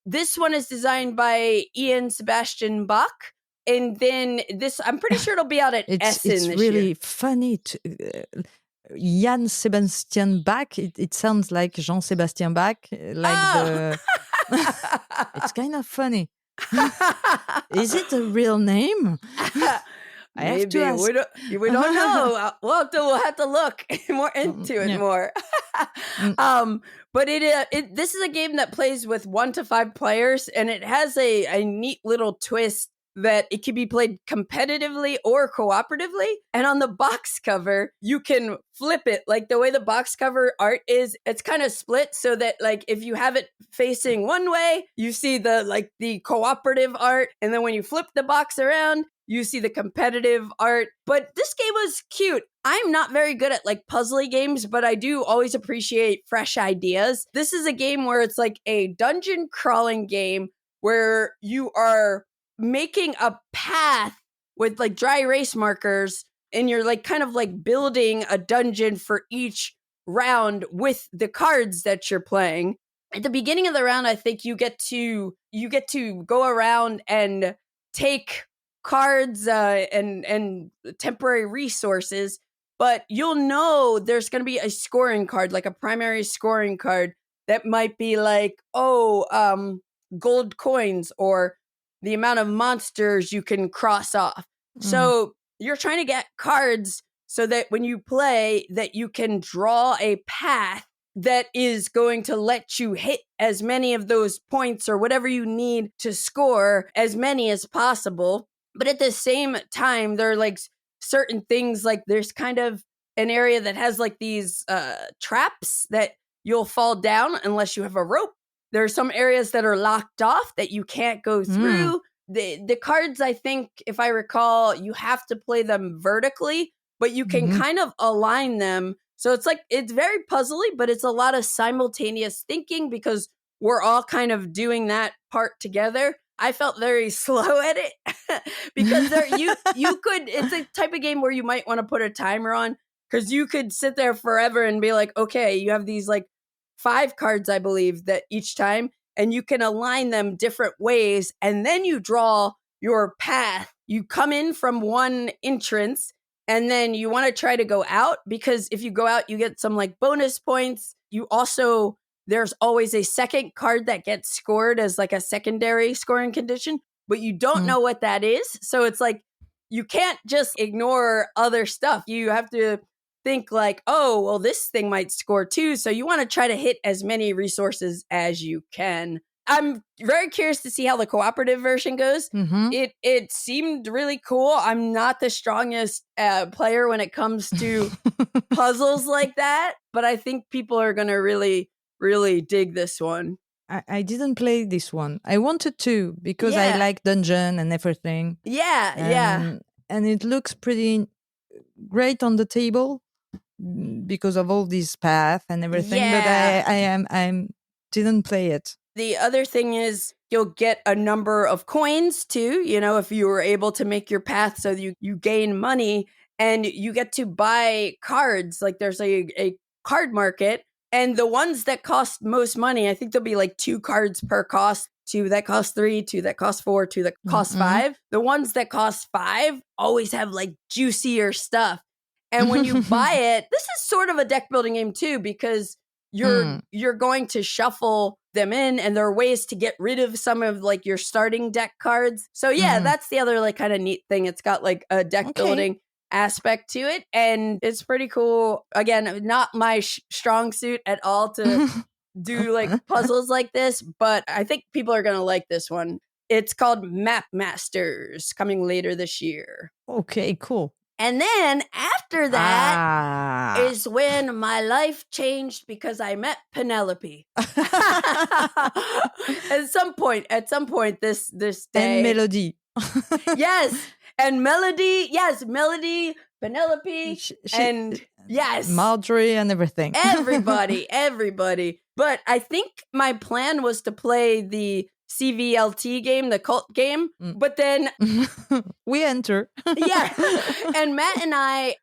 This one is designed by Ian Sebastian Bach. And then this, I'm pretty sure it'll be out at Essen this year. It's really funny. Jan Sebastian Bach. It sounds like Jean-Sébastien Bach. It's kind of funny. Is it a real name? I have to ask. We don't know. We'll have to look more into it more. But this is a game that plays with 1 to 5 players, and it has a neat little twist that it can be played competitively or cooperatively. And on the box cover, you can flip it. Like the way the box cover art is, it's kind of split so that like if you have it facing one way, you see the cooperative art. And then when you flip the box around, you see the competitive art. But this game was cute. I'm not very good at like puzzly games, but I do always appreciate fresh ideas. This is a game where it's like a dungeon crawling game where you are making a path with like dry erase markers, and you're like kind of like building a dungeon for each round with the cards that you're playing. At the beginning of the round, I think you get to go around and take cards and temporary resources, but you'll know there's going to be a scoring card, like a primary scoring card that might be like, gold coins or the amount of monsters you can cross off. So you're trying to get cards so that when you play, that you can draw a path that is going to let you hit as many of those points or whatever you need to score as many as possible. But at the same time, there are like certain things, like there's kind of an area that has like these traps that you'll fall down unless you have a rope. There are some areas that are locked off that you can't go through. The cards, I think, if I recall, you have to play them vertically, but you can kind of align them. So it's very puzzly, but it's a lot of simultaneous thinking because we're all kind of doing that part together. I felt very slow at it because it's a type of game where you might want to put a timer on because you could sit there forever and be like, okay, you have these like 5 cards, I believe, that each time, and you can align them different ways, and then you draw your path. You come in from one entrance, and then you want to try to go out, because if you go out, you get some like bonus points. You also, there's always a second card that gets scored as like a secondary scoring condition, but you don't know what that is. So it's like, you can't just ignore other stuff. You have to think like, oh, well, this thing might score too. So you want to try to hit as many resources as you can. I'm very curious to see how the cooperative version goes. It seemed really cool. I'm not the strongest player when it comes to puzzles like that, but I think people are going to really, really dig this one. I didn't play this one. I wanted to, because I like dungeon and everything. Yeah. And it looks pretty great on the table because of all this path and everything. Yeah. But I didn't play it. The other thing is you'll get a number of coins too, you know, if you were able to make your path, so you gain money, and you get to buy cards. Like there's a card market, and the ones that cost most money, I think there'll be like 2 cards per cost, 2 that cost 3, 2 that cost 4, 2 that cost 5. The ones that cost 5 always have like juicier stuff. And when you buy it, this is sort of a deck building game too, because you're going to shuffle them in, and there are ways to get rid of some of like your starting deck cards. So yeah, that's the other like kind of neat thing. It's got like a deck building aspect to it, and it's pretty cool. Again, not my strong suit at all to do like puzzles like this, but I think people are going to like this one. It's called Map Masters, coming later this year. Okay, cool. And then after that is when my life changed, because I met Penelope. At some point this day. And Melody. Yes. And Melody. Yes, Melody, Penelope, and yes, Marjorie and everything. Everybody. But I think my plan was to play the CVLT game, the cult game, but then we enter. Yeah. And Matt and I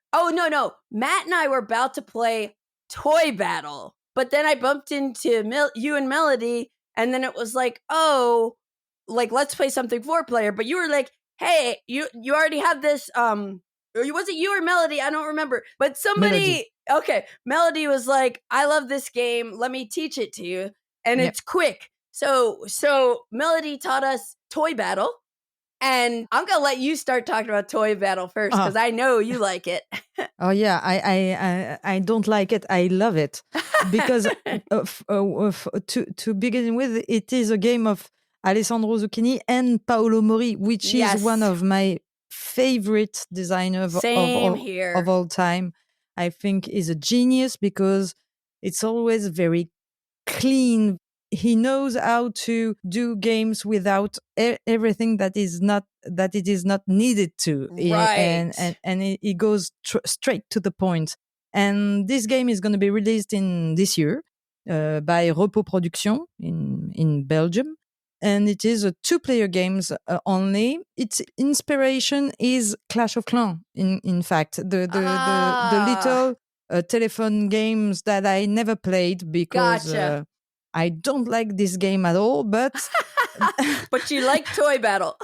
were about to play Toy Battle, but then I bumped into you and Melody, and then it was like, oh, like let's play something 4-player. But you were like, hey, you already have this. Was it you or Melody? I don't remember. But somebody, Melody was like, I love this game. Let me teach it to you, and it's quick. So Melody taught us Toy Battle, and I'm gonna let you start talking about Toy Battle first, because I know you like it. Oh yeah, I don't like it. I love it, because to begin with, it is a game of Alessandro Zucchini and Paolo Mori, which is one of my favorite designers of all time. I think is a genius, because it's always very clean. He knows how to do games without everything that it is not needed to, right? And it goes straight to the point. And this game is going to be released in this year by Repos Production in Belgium, and it is a 2-player games only. Its inspiration is Clash of Clans. In fact, the little telephone games that I never played, because. Gotcha. I don't like this game at all, but but you like Toy Battle.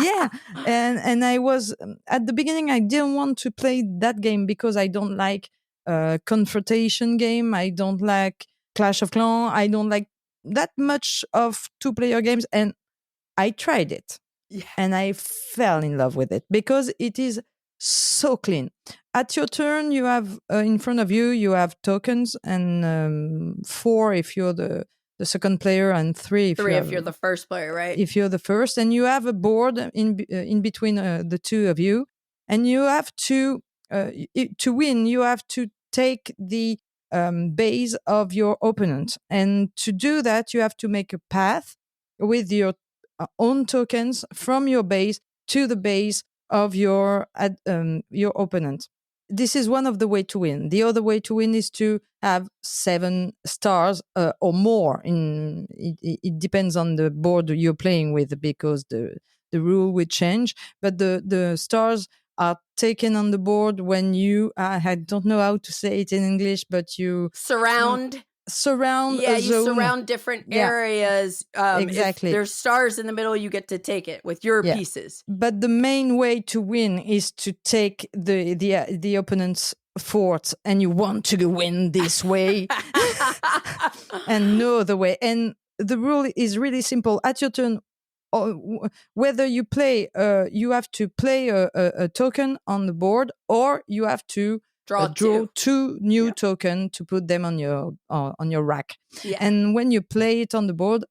Yeah, and I was at the beginning, I didn't want to play that game because I don't like confrontation game. I don't like Clash of Clans. I don't like that much of 2-player games, and I tried it, and I fell in love with it because it is so clean. At your turn, you have in front of you, you have tokens, and 4 if you're the second player, and 3 if you're the first player, right? If you're the first, and you have a board in between the 2 of you, and you have to win. You have to take the base of your opponent, and to do that, you have to make a path with your own tokens from your base to the base of your opponent. This is one of the way to win. The other way to win is to have 7 stars or more. It depends on the board you're playing with, because the rule will change. But the stars are taken on the board when you, I don't know how to say it in English, but you surround a you zone. surround different areas. Exactly. If there's stars in the middle, you get to take it with your pieces. But the main way to win is to take the opponent's fort, and you want to win this way and no other way. And the rule is really simple. At your turn, whether you play, you have to play a token on the board, or you have to draw two new tokens to put them on your rack. Yeah. And when you play it on the board,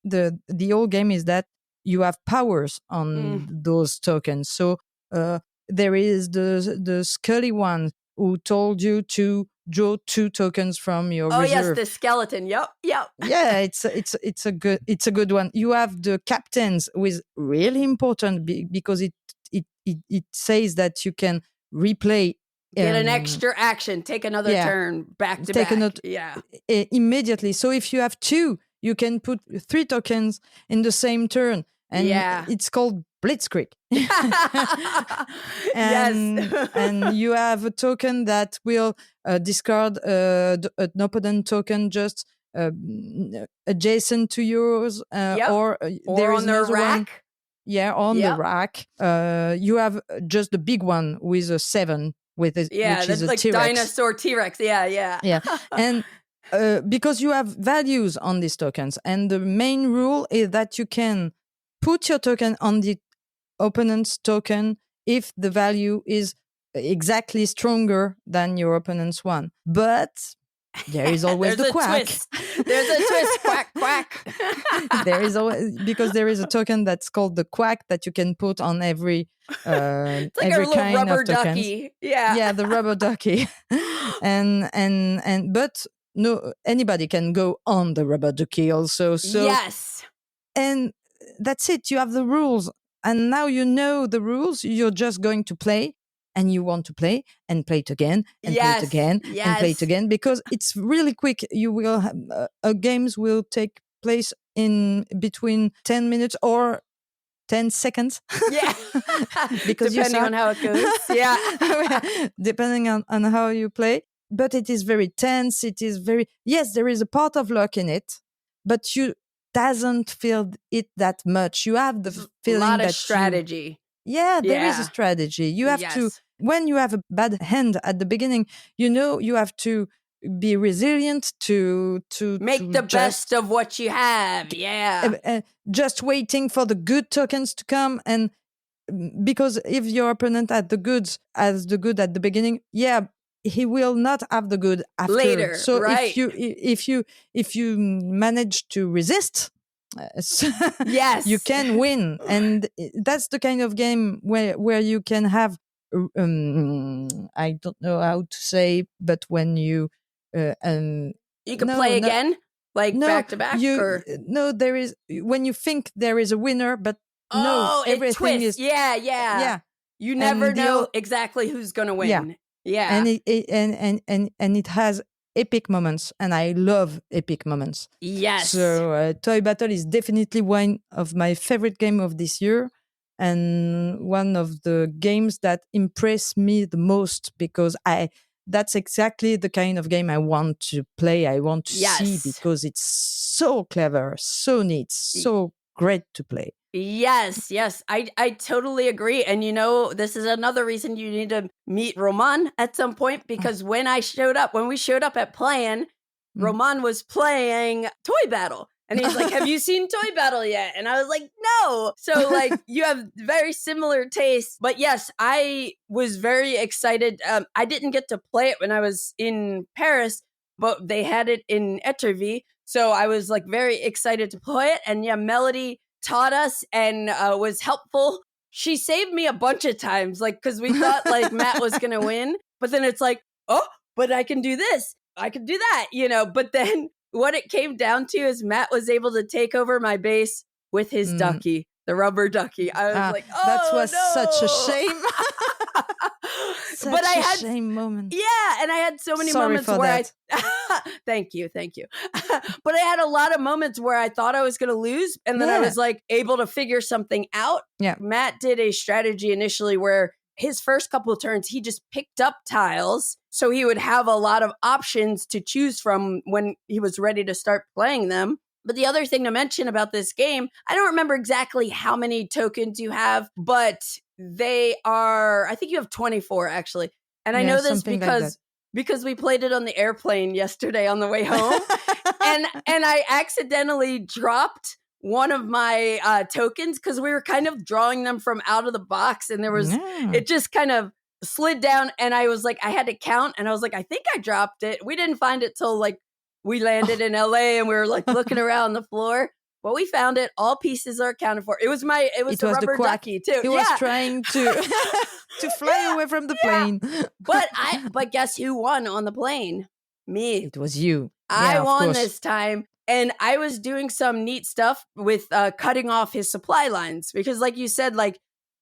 the whole game is that you have powers on those tokens. So there is the Scully one who told you to draw 2 tokens from your reserve. Yes, the skeleton. Yep. Yeah, it's a good one. You have the captains, who is really important because it says that you can replay. Get an extra action, take another turn back to back. Immediately. So if you have 2, you can put 3 tokens in the same turn, and it's called Blitzkrieg. And you have a token that will discard an opponent token just adjacent to yours, or there is on their rack. One. Yeah, on the rack. You have just the big one with a 7. Which is a like T-Rex. Dinosaur T-Rex. Yeah. And because you have values on these tokens, and the main rule is that you can put your token on the opponent's token if the value is exactly stronger than your opponent's one. But there is always the quack. Twist. There's a twist. Quack, quack. There is always, because there is a token that's called the quack that you can put on every it's like every a little kind rubber of tokens. ducky. Yeah, the rubber ducky. and but no, anybody can go on the rubber ducky also. So yes, and that's it. You have the rules, and now you know the rules. You're just going to play. And you want to play and play it again and play it again and play it again, because it's really quick. You will have, games will take place in between 10 minutes or 10 seconds. Yeah, because depending on how it goes. Yeah, depending on how you play. But it is very tense. It is very there is a part of luck in it, but you doesn't feel it that much. You have the feeling a lot that of strategy. There is a strategy. You have to, when you have a bad hand at the beginning, you have to be resilient to make the best of what you have. Yeah. Just waiting for the good tokens to come. And because if your opponent has the good at the beginning, he will not have the good after. Later. So right. if you manage to resist, yes, you can win. And that's the kind of game where you can have I don't know how to say, but when you can play again, back to back, or no, there is, when you think there is a winner, but everything is you never know exactly who's gonna win. And it has epic moments, and I love epic moments. Yes. So Toy Battle is definitely one of my favorite games of this year, and one of the games that impressed me the most, because that's exactly the kind of game I want to play. I want to see, because it's so clever, so neat, so great to play. Yes, I totally agree. And this is another reason you need to meet Roman at some point, because when we showed up at Plan, Roman was playing Toy Battle. And he's like, have you seen Toy Battle yet? And I was like, no. So you have very similar tastes. But yes, I was very excited. I didn't get to play it when I was in Paris, but they had it in Étourvy. So I was very excited to play it. And Melody taught us and was helpful. She saved me a bunch of times, because we thought Matt was going to win. But then it's but I can do this. I can do that, But then what it came down to is Matt was able to take over my base with his ducky, the rubber ducky. I was that was such a shame. But I had shame moment. Yeah, and I had so many moments where thank you. But I had a lot of moments where I thought I was going to lose, and then I was able to figure something out. Yeah. Matt did a strategy initially where his first couple of turns, he just picked up tiles. So he would have a lot of options to choose from when he was ready to start playing them. But the other thing to mention about this game, I don't remember exactly how many tokens you have, but they are, I think you have 24 actually. And I know this because we played it on the airplane yesterday on the way home. and I accidentally dropped one of my tokens because we were kind of drawing them from out of the box, and there was it just kind of slid down, and I was like, I had to count, and I was like, I think I dropped it. We didn't find it till like we landed in LA, and we were like looking around the floor. But we found it. All pieces are accounted for. It was the rubber ducky too. He was trying to to fly away from the plane. But guess who won on the plane? Me. It was you. I won this time. And I was doing some neat stuff with cutting off his supply lines because, like you said, like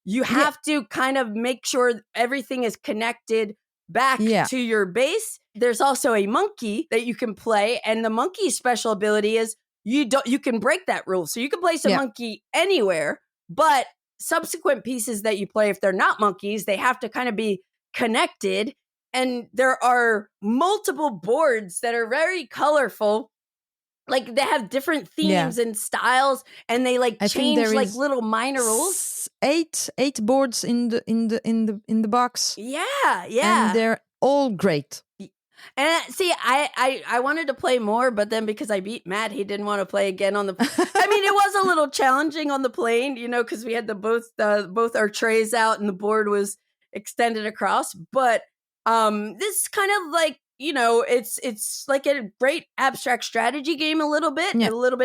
you have to kind of make sure everything is connected back to your base. There's also a monkey that you can play, and the monkey's special ability is you can break that rule. So you can place a monkey anywhere, but subsequent pieces that you play, if they're not monkeys, they have to kind of be connected. And there are multiple boards that are very colorful. Like they have different themes and styles, and they like change like little minor rules. Eight boards in the box. Yeah. And they're all great. And see, I wanted to play more, but then because I beat Matt, he didn't want to play again on the. I mean, it was a little challenging on the plane, because we had both our trays out and the board was extended across. But this is kind of like. It's like a great abstract strategy game a little bit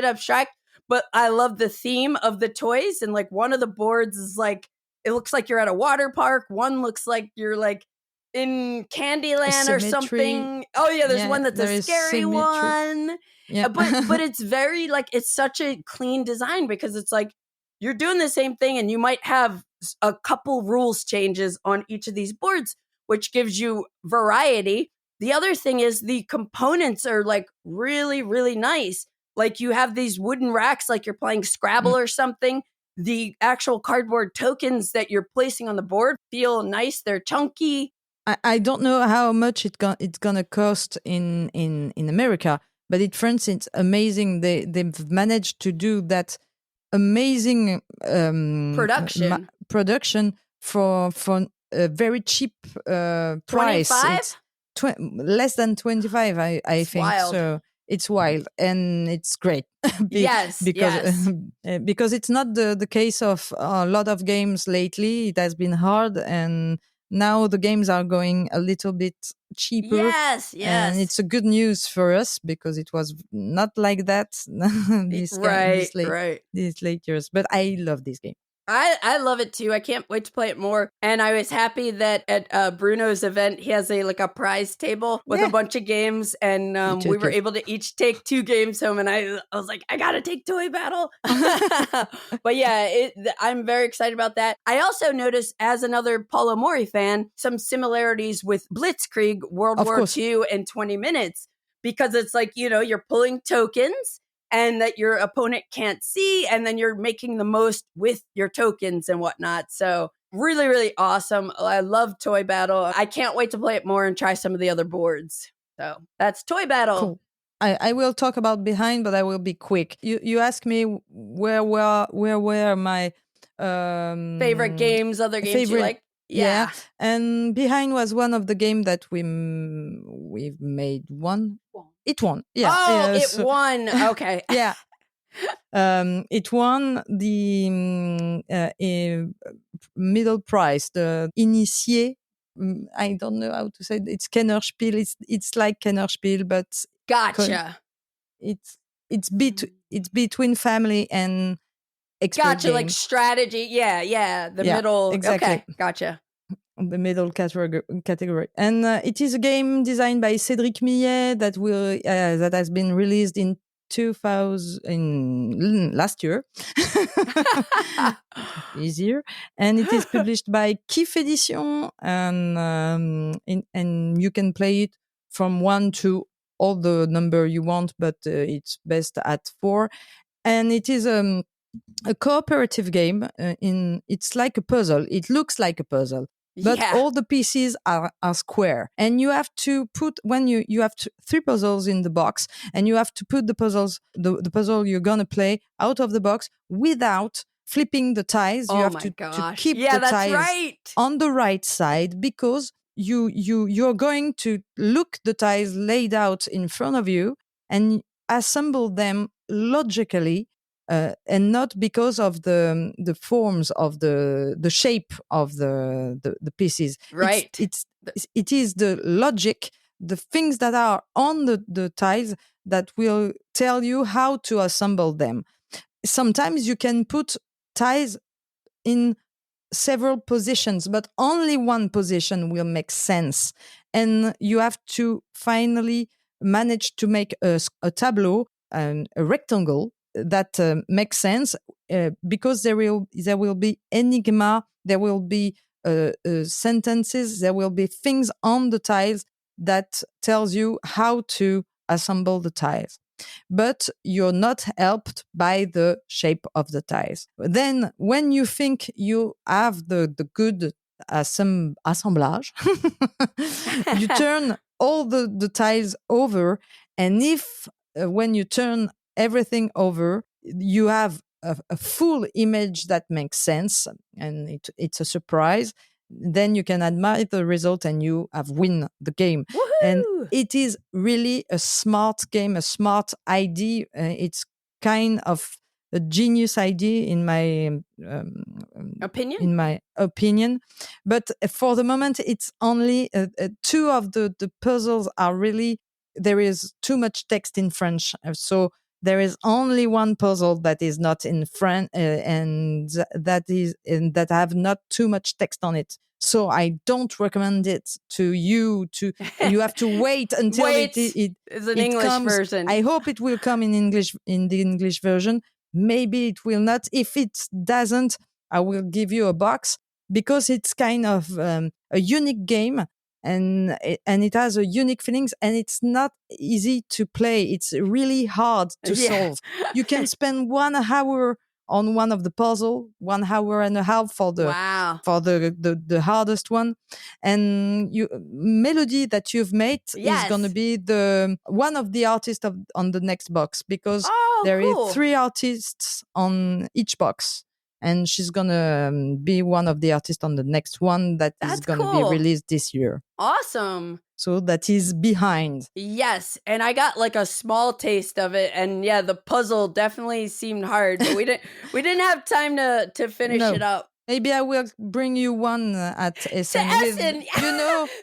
abstract, but I love the theme of the toys. And like one of the boards is like, it looks like you're at a water park. One looks like you're like in Candyland or something. Oh yeah, there's one that's a scary one. Yeah. But it's very like, it's such a clean design because it's like, you're doing the same thing and you might have a couple rules changes on each of these boards, which gives you variety. The other thing is the components are like really, really nice. Like you have these wooden racks, like you're playing Scrabble or something. The actual cardboard tokens that you're placing on the board feel nice. They're chunky. I don't know how much it's gonna cost in America, but in France it's amazing. They've managed to do that amazing production for a very cheap price. 25? Less than 25, I think. Wild. So it's wild and it's great. Because it's not the case of a lot of games lately. It has been hard, and now the games are going a little bit cheaper. Yes. And it's a good news for us because it was not like that these late years. But I love this game. I love it too. I can't wait to play it more. And I was happy that at Bruno's event, he has a prize table with a bunch of games. And we were able to each take 2 games home. And I was like, I got to take Toy Battle. But yeah, I'm very excited about that. I also noticed, as another Paulo Mori fan, some similarities with Blitzkrieg World War II in 20 minutes. Because it's like, you're pulling tokens and that your opponent can't see, and then you're making the most with your tokens and whatnot. So really, really awesome. I love Toy Battle. I can't wait to play it more and try some of the other boards. So that's Toy Battle. Cool. I will talk about behind, but I will be quick. You asked me where were my favorite games, other games you like? Yeah. And behind was one of the games that we've made one. It won. Yeah. Oh, it won. Okay. Yeah. It won the middle prize, the Initié. I don't know how to say it. It's Kennerspiel. It's like Kennerspiel, but gotcha. It's between family and expert gotcha, game. Like strategy. Yeah. The middle. Exactly. Okay, gotcha. The middle category. And it is a game designed by Cédric Millet that has been released in last year. Easier. And it is published by Kif Edition, and you can play it from 1 to all the number you want, but it's best at 4. And it is a cooperative game. It's like a puzzle. It looks like a puzzle. But all the pieces are square. And you have to put, when you have 3 puzzles in the box, and you have to put the puzzle you're going to play out of the box without flipping the tiles. You have to keep the tiles on the right side, because you're going to look the tiles laid out in front of you and assemble them logically, and not because of the forms of the shape of the pieces. Right. It is the logic, the things that are on the tiles that will tell you how to assemble them. Sometimes you can put tiles in several positions, but only one position will make sense. And you have to finally manage to make a tableau, a rectangle that makes sense, because there will be enigma, there will be sentences, there will be things on the tiles that tells you how to assemble the tiles. But you're not helped by the shape of the tiles. Then when you think you have the good assemblage, you turn all the tiles over, and if when you turn everything over, you have a full image that makes sense, and it's a surprise, then you can admire the result and you have win the game. Woohoo! And it is really a smart game, a smart idea. It's kind of a genius idea in my opinion. In my opinion, but for the moment, it's only 2 of the puzzles are really, there is too much text in French, so there is only one puzzle that is not in French, and that have not too much text on it. So I don't recommend it to you. You have to wait until it English comes. Version. I hope it will come in English, in the English version. Maybe it will not. If it doesn't, I will give you a box, because it's kind of a unique game. And it has a unique feelings, and it's not easy to play. It's really hard to solve. You can spend 1 hour on one of the puzzle, 1 hour and a half for the hardest one. And melody that you've made is going to be one of the artists on the next box, because there is 3 artists on each box. And she's going to be one of the artists on the next one that is going to be released this year. Awesome. So that is behind. Yes. And I got like a small taste of it. And yeah, the puzzle definitely seemed hard, but we didn't have time to finish it up. Maybe I will bring you one at Essen.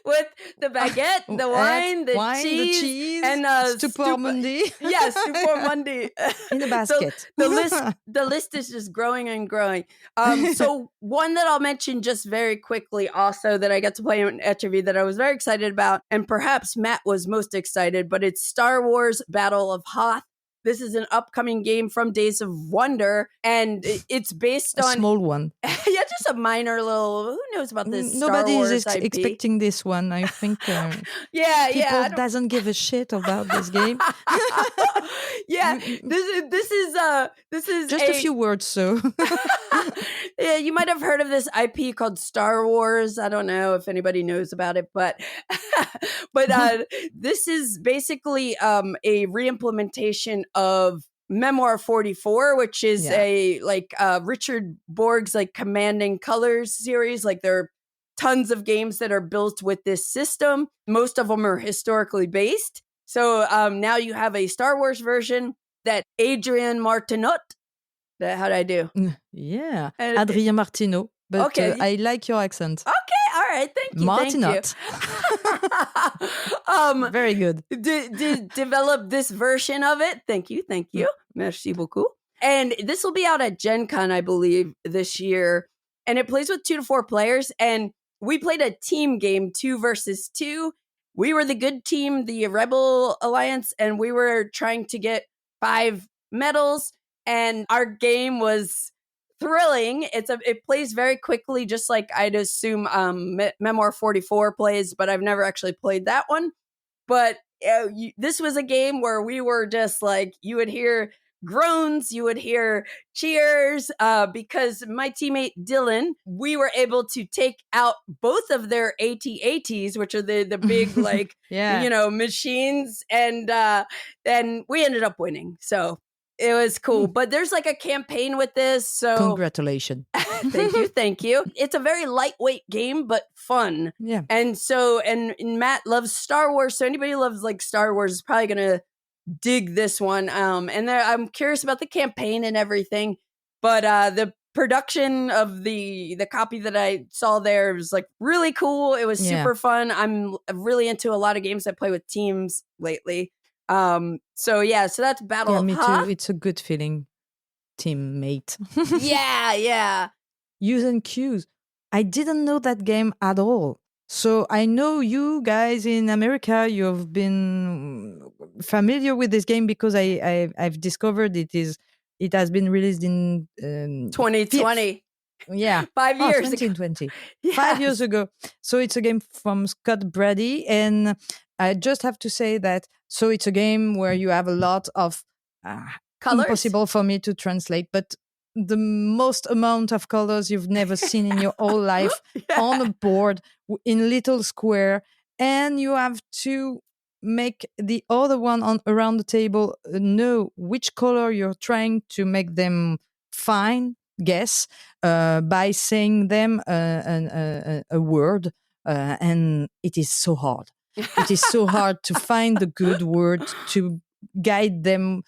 With the baguette, the wine, the cheese, and Stupor Mundi. Yes, Stupor Mundi. In the basket. The list is just growing and growing. So one that I'll mention just very quickly also that I got to play in Étourvy that I was very excited about, and perhaps Matt was most excited, but it's Star Wars Battle of Hoth. This is an upcoming game from Days of Wonder, and it's based on a small one. Yeah, just a minor little. Who knows about this? Nobody Star Wars is IP? Expecting this one. I think. People doesn't give a shit about this game. Yeah, this is just a few words. So yeah, you might have heard of this IP called Star Wars. I don't know if anybody knows about it, but this is basically a reimplementation of Memoir 44, which is a Richard Borg's like Commanding Colors series. Like there are tons of games that are built with this system. Most of them are historically based. So now you have a Star Wars version that Adrien Martineau. How did I do? Yeah, Adrien Martineau. But okay. I like your accent. Okay, all right, thank you. Martineau. Very good. Develop this version of it. Thank you. Merci beaucoup. And this will be out at Gen Con, I believe, this year. And it plays with 2 to 4 players. And we played a team game, 2 versus 2. We were the good team, the Rebel Alliance, and we were trying to get 5 medals. And our game was thrilling. It plays very quickly, just like I'd assume Memoir 44 plays, but I've never actually played that one. But this was a game where we were just like, you would hear groans, you would hear cheers, because my teammate Dylan, we were able to take out both of their AT-ATs, which are the big like machines, and then we ended up winning. So it was cool. But there's like a campaign with this. So congratulations. Thank you. It's a very lightweight game, but fun. Yeah. And so, and Matt loves Star Wars. So anybody who loves like Star Wars is probably going to dig this one. And I'm curious about the campaign and everything. But the production of the copy that I saw there was like really cool. It was super fun. I'm really into a lot of games I play with teams lately. So that's Battle of Hoth. Me too. It's a good feeling, teammate. Yeah. Hues Cues. I didn't know that game at all. So I know you guys in America, you've been familiar with this game because I've discovered it has been released in 2020. Yeah. 5 years 2020. ago. Yes. 5 years ago. So it's a game from Scott Brady. And I just have to say that, so it's a game where you have a lot of colors. Impossible for me to translate, but the most amount of colors you've never seen in your whole life on a board in little square. And you have to make the other one around the table know which color you're trying to make them guess by saying them a word, and it is so hard. It is so hard to find the good word to guide them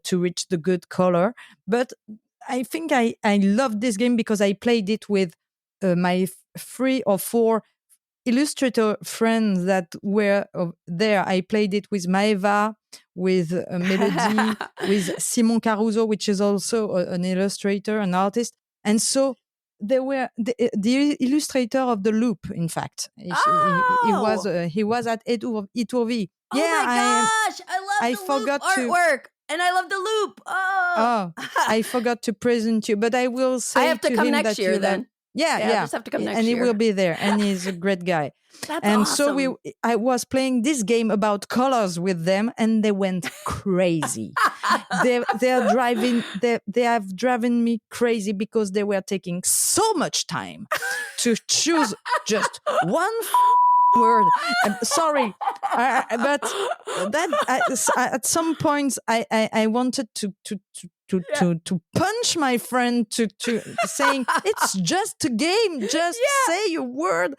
to reach the good color. But I think I loved this game because I played it with my 3 or 4 illustrator friends that were there. I played it with Maeva, with Melody, with Simon Caruso, which is also an illustrator, an artist. And so they were the illustrator of the Loop, in fact. He was at Étourvy. Oh my gosh! I love the Loop artwork. And I love the Loop. Oh, I forgot to present you, but I will say I have to come next year then. Yeah. I just have to come next year. And he will be there, and he's a great guy. That's and awesome. So I was playing this game about colors with them, and they went crazy. they have driven me crazy because they were taking so much time to choose just one word. Sorry, but that at some points I wanted to punch my friend to saying it's just a game, just say a word.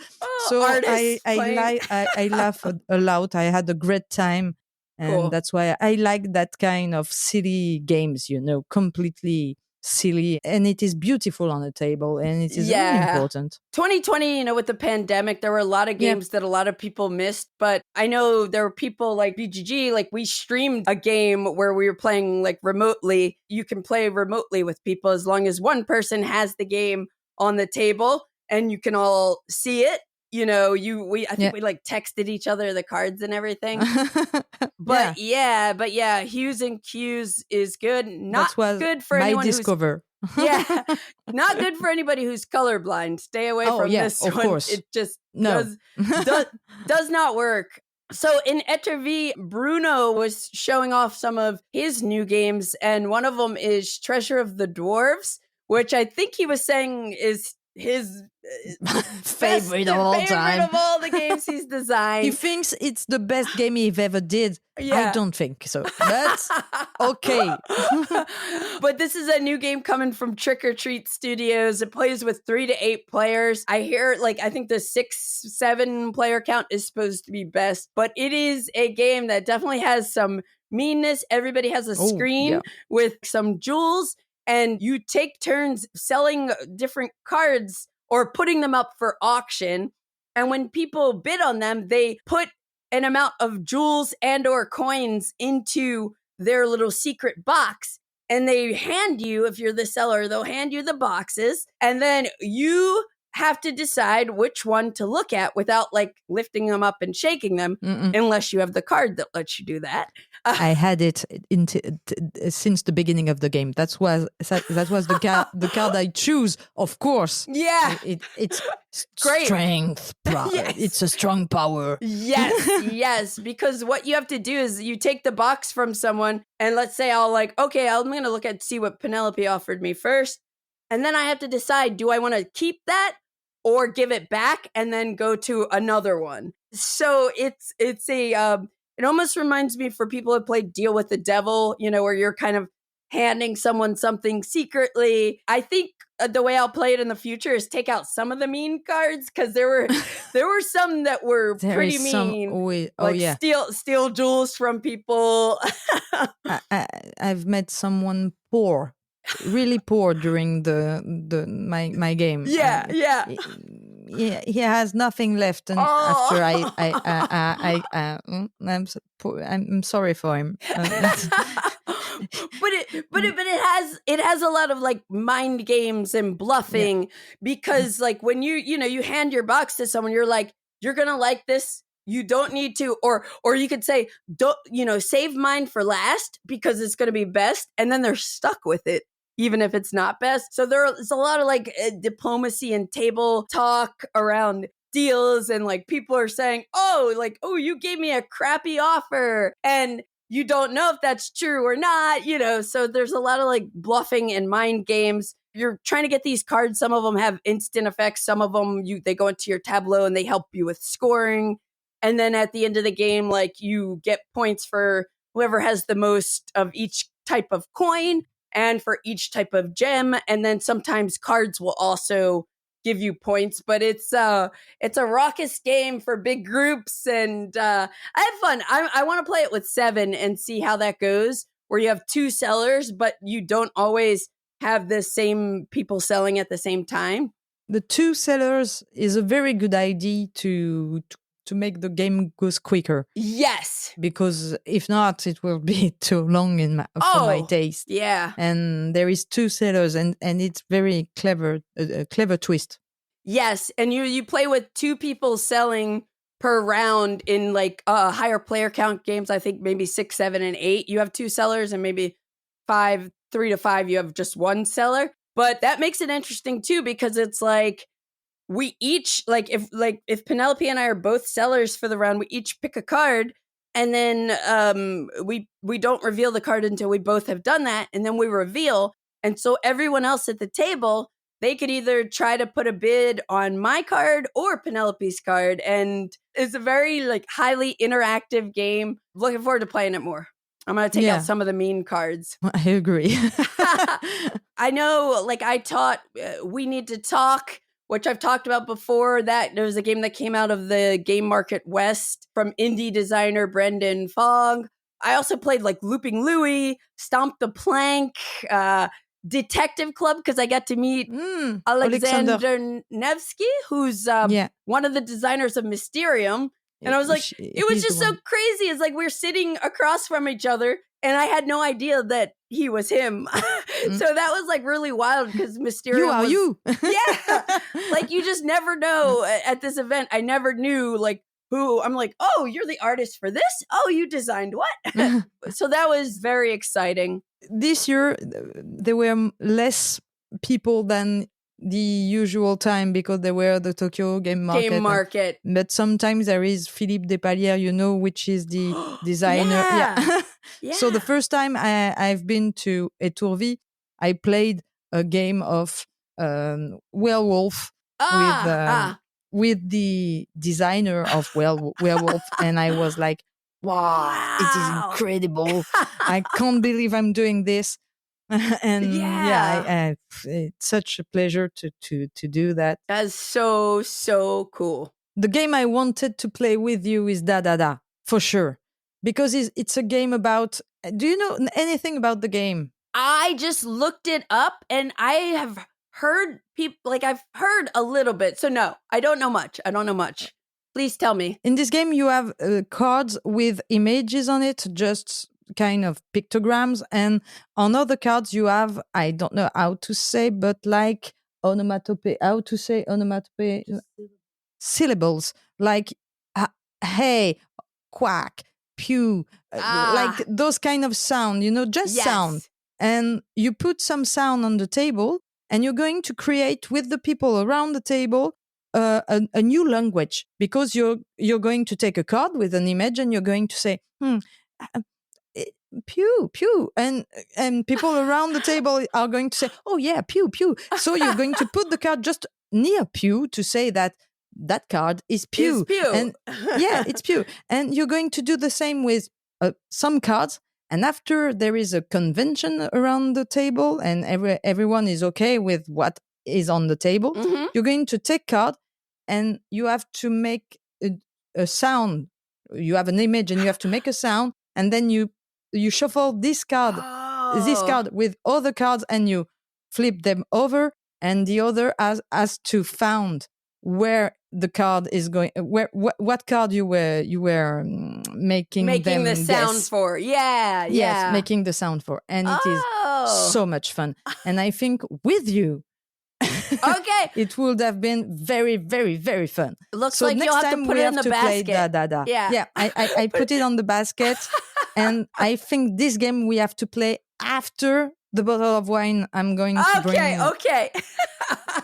So I laugh a lot. I had a great time, and that's why I like that kind of silly games. Completely silly, and it is beautiful on the table, and it is really important. 2020, with the pandemic, there were a lot of games that a lot of people missed, but I know there were people like BGG, like we streamed a game where we were playing like remotely. You can play remotely with people as long as one person has the game on the table and you can all see it. I think we like texted each other the cards and everything. But Hues Cues is good. Not good for anyone not good for anybody who's colorblind. Stay away from this one. Course. It just does not work. So in Étourvy, Bruno was showing off some of his new games, and one of them is Treasure of the Dwarves, which I think he was saying is his favorite of all time. Of all the games he's designed. He thinks it's the best game he've ever did. I don't think so. That's okay. But this is a new game coming from Trick or Treat Studios. It plays with 3 to 8 players. I hear I think the 6-7 player count is supposed to be best, but it is a game that definitely has some meanness. Everybody has a screen with some jewels, and you take turns selling different cards or putting them up for auction. And when people bid on them, they put an amount of jewels and or coins into their little secret box. And they hand you, if you're the seller, they'll hand you the boxes. And then you have to decide which one to look at without like lifting them up and shaking them, unless you have the card that lets you do that. I had it since the beginning of the game. That was the card I choose, of course. Yeah, it's great strength. Yes. It's a strong power. Yes, because what you have to do is you take the box from someone, and let's say I'm going to look at see what Penelope offered me first, and then I have to decide, do I want to keep that or give it back and then go to another one? So it's it almost reminds me for people who play Deal with the Devil, where you're kind of handing someone something secretly. I think the way I'll play it in the future is take out some of the mean cards, because there were some that were pretty mean. Steal jewels from people. I've met someone poor, really poor during my game. Yeah. He has nothing left, and after I'm sorry for him. But it has a lot of like mind games and bluffing, because like when you hand your box to someone, you're like, you're gonna like this. You don't need to, or you could say, don't, save mine for last because it's gonna be best, and then they're stuck with it, even if it's not best. So there's a lot of like diplomacy and table talk around deals, and like people are saying, oh, you gave me a crappy offer, and you don't know if that's true or not, so there's a lot of like bluffing and mind games. You're trying to get these cards. Some of them have instant effects. Some of them, they go into your tableau and they help you with scoring. And then at the end of the game, like, you get points for whoever has the most of each type of coin and for each type of gem. And then sometimes cards will also give you points, but it's a raucous game for big groups, and I have fun. I want to play it with 7 and see how that goes, where you have 2 sellers, but you don't always have the same people selling at the same time. The 2 sellers is a very good idea to make the game goes quicker. Yes. Because if not, it will be too long for my taste. Yeah. And there is 2 sellers, and it's very clever, a clever twist. Yes. And you play with 2 people selling per round in like higher player count games. I think maybe 6, 7, and 8. You have 2 sellers, and maybe 3 to 5, you have just 1 seller. But that makes it interesting too, because it's like, we each, if Penelope and I are both sellers for the round, we each pick a card, and then we don't reveal the card until we both have done that, and then we reveal. And so everyone else at the table, they could either try to put a bid on my card or Penelope's card, and it's a very like highly interactive game. Looking forward to playing it more. I'm going to take out some of the mean cards. I agree. I know, like, I taught We Need to Talk, which I've talked about before. That there was a game that came out of the Game Market West from indie designer Brendan Fogg. I also played like Looping Louie, Stomp the Plank, Detective Club, because I got to meet Alexander Nevsky, who's one of the designers of Mysterium. And I was like, it was just so crazy. It's like we're sitting across from each other, and I had no idea that he was him. So that was like really wild, because Mysterium you. Yeah. Like, you just never know at this event. I never knew like who. I'm like, oh, you're the artist for this? Oh, you designed what? So that was very exciting. This year, there were less people than the usual time, because there were the Tokyo Game Market. But sometimes there is Philippe Despalières, which is the designer. Yeah. So the first time I've been to Étourvy, I played a game of Werewolf with the designer of Werewolf, and I was like, wow, it is incredible. I can't believe I'm doing this. And it's such a pleasure to do that. That's so cool. The game I wanted to play with you is DaDaDa, for sure, because it's a game about. Do you know anything about the game? I just looked it up, and I have heard people, like, I've heard a little bit. So no, I don't know much. Please tell me. In this game, you have cards with images on it, just kind of pictograms, and on other cards you have, I don't know how to say, but like onomatopoeia. How to say onomatopoeia? Syllables like hey, quack, pew, like those kind of sound, just sound. And you put some sound on the table, and you're going to create with the people around the table a new language, because you're going to take a card with an image, and you're going to say, pew, pew, and people around the table are going to say, oh yeah, pew, pew. So you're going to put the card just near pew to say that card is pew. And yeah, it's pew. And you're going to do the same with some cards. And after there is a convention around the table, and everyone is okay with what is on the table, you're going to take card, and you have to make a sound. You have an image, and you have to make a sound, and then you shuffle this card with other cards, and you flip them over, and the other has to found where the card is going, what card you were making the sound guess. for. Yes, making the sound for. And it is so much fun. And I think with you, okay, it would have been very, very, very fun. Looks like you'll have to put it in the basket. Play DaDaDa. Yeah, I put it on the basket, and I think this game we have to play after the bottle of wine I'm going to bring. Okay.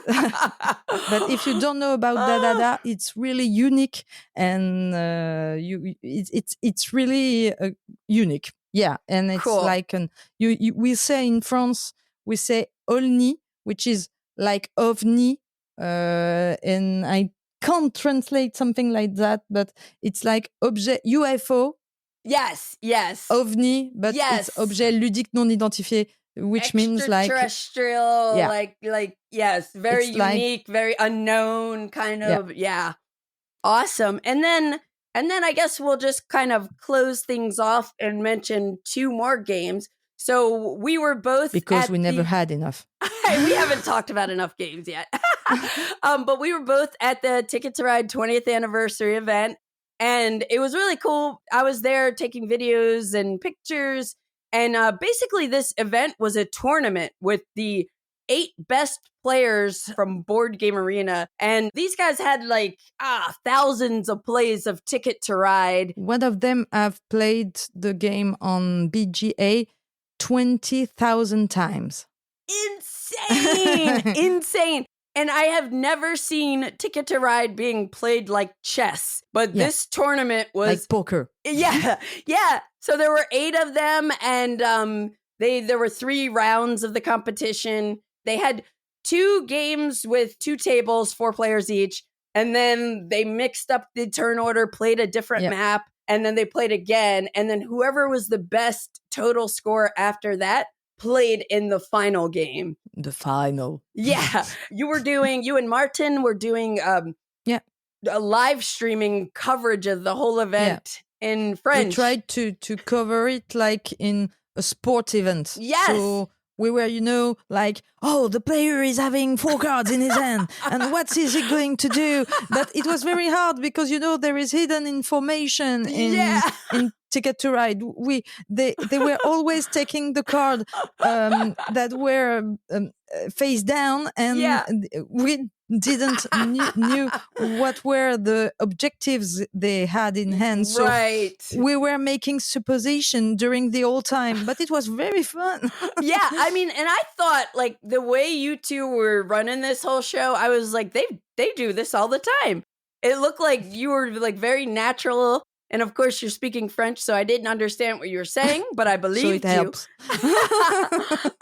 But if you don't know about DaDaDa, it's really unique, and it's really unique. Yeah, and it's cool. Like we say in France, we say olni, which is like ovni, and I can't translate something like that, but it's like objet UFO. Yes. OVNI, but it's objet ludique non identifié, which means like extraterrestrial, like yes, very it's unique, very unknown kind of, awesome. And then I guess we'll just kind of close things off and mention two more games. So we were both because we never had enough. We haven't talked about enough games yet. But we were both at the Ticket to Ride 20th anniversary event, and it was really cool. I was there taking videos and pictures, and basically this event was a tournament with the 8 best players from Board Game Arena, and these guys had like thousands of plays of Ticket to Ride. One of them have played the game on BGA 20,000 times. Insane. And I have never seen Ticket to Ride being played like chess, but this tournament was like poker. Yeah. So there were 8 of them, and there were 3 rounds of the competition. They had 2 games with 2 tables, 4 players each, and then they mixed up the turn order, played a different map, and then they played again, and then whoever was the best total score after that played in the final game. The final. Yeah. You and Martin were doing a live streaming coverage of the whole event in French. We tried to cover it like in a sport event. Yes. So we were, like, the player is having 4 cards in his hand, and what is he going to do? But it was very hard because, there is hidden information in Ticket to Ride. They were always taking the card that were face down, and we didn't knew what were the objectives they had in hand. So we were making supposition during the whole time, but it was very fun. Yeah, I mean, and I thought like the way you two were running this whole show, I was like, they do this all the time. It looked like you were like very natural. And of course, you're speaking French, so I didn't understand what you were saying, but I believed you.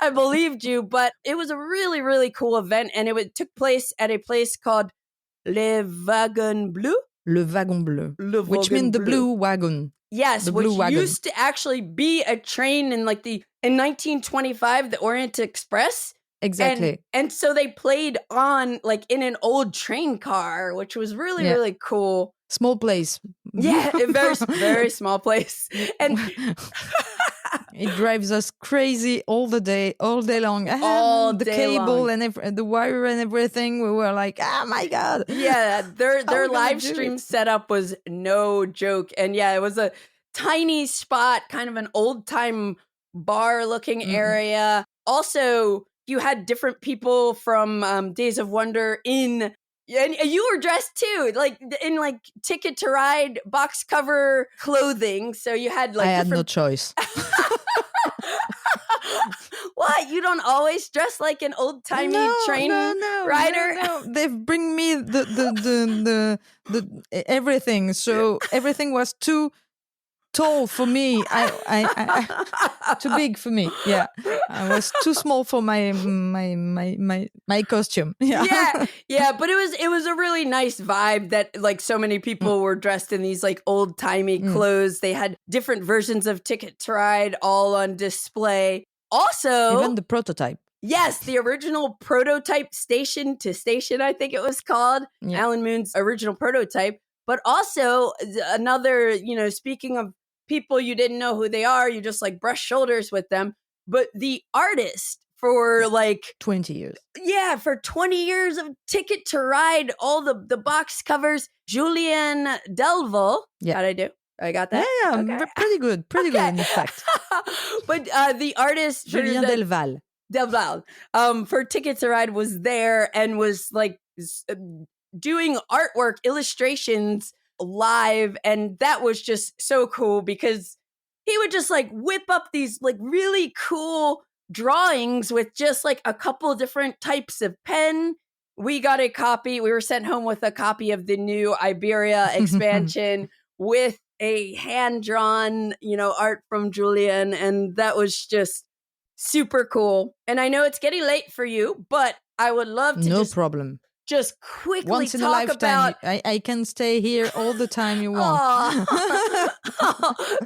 I believed you, but it was a really, really cool event, and it took place at a place called Le Wagon Bleu. Le Wagon Bleu, which means the blue wagon. Yes, which used to actually be a train in 1925, the Orient Express. Exactly. And so they played on in an old train car, which was really, really cool. Small place. Yeah, a very, very small place. And it drives us crazy all day long. All the day cable long. And the wire and everything. We were like, oh my God. Yeah, their live stream setup was no joke. And yeah, it was a tiny spot, kind of an old time bar looking area. Also, you had different people from Days of Wonder and you were dressed too, like in like Ticket to Ride box cover clothing. So you had like I had no choice. What? You don't always dress like an old timey train rider? No. They bring me the everything. So everything was too tall for me. I too big for me. Yeah, I was too small for my costume. Yeah. But it was a really nice vibe that like so many people were dressed in these like old timey clothes. They had different versions of Ticket to Ride all on display. Also, even the prototype. Yes, the original prototype Station to Station, I think it was called. Yeah. Alan Moon's original prototype. But also another, speaking of people you didn't know who they are, you just like brush shoulders with them. But the artist for like 20 years. Yeah, for 20 years of Ticket to Ride, all the box covers, Julien Delvaux. Yeah. How'd I do? I got that? Yeah, okay. Pretty good, in fact. But the artist Julien Delval for Ticket to Ride was there and was like doing artwork, illustrations live, and that was just so cool because he would just like whip up these like really cool drawings with just like a couple different types of pen. We got a copy. We were sent home with a copy of the new Iberia expansion with a hand-drawn, art from Julien, and that was just super cool. And I know it's getting late for you, but I would love to just quickly once in talk a lifetime. about... I can stay here all the time you want.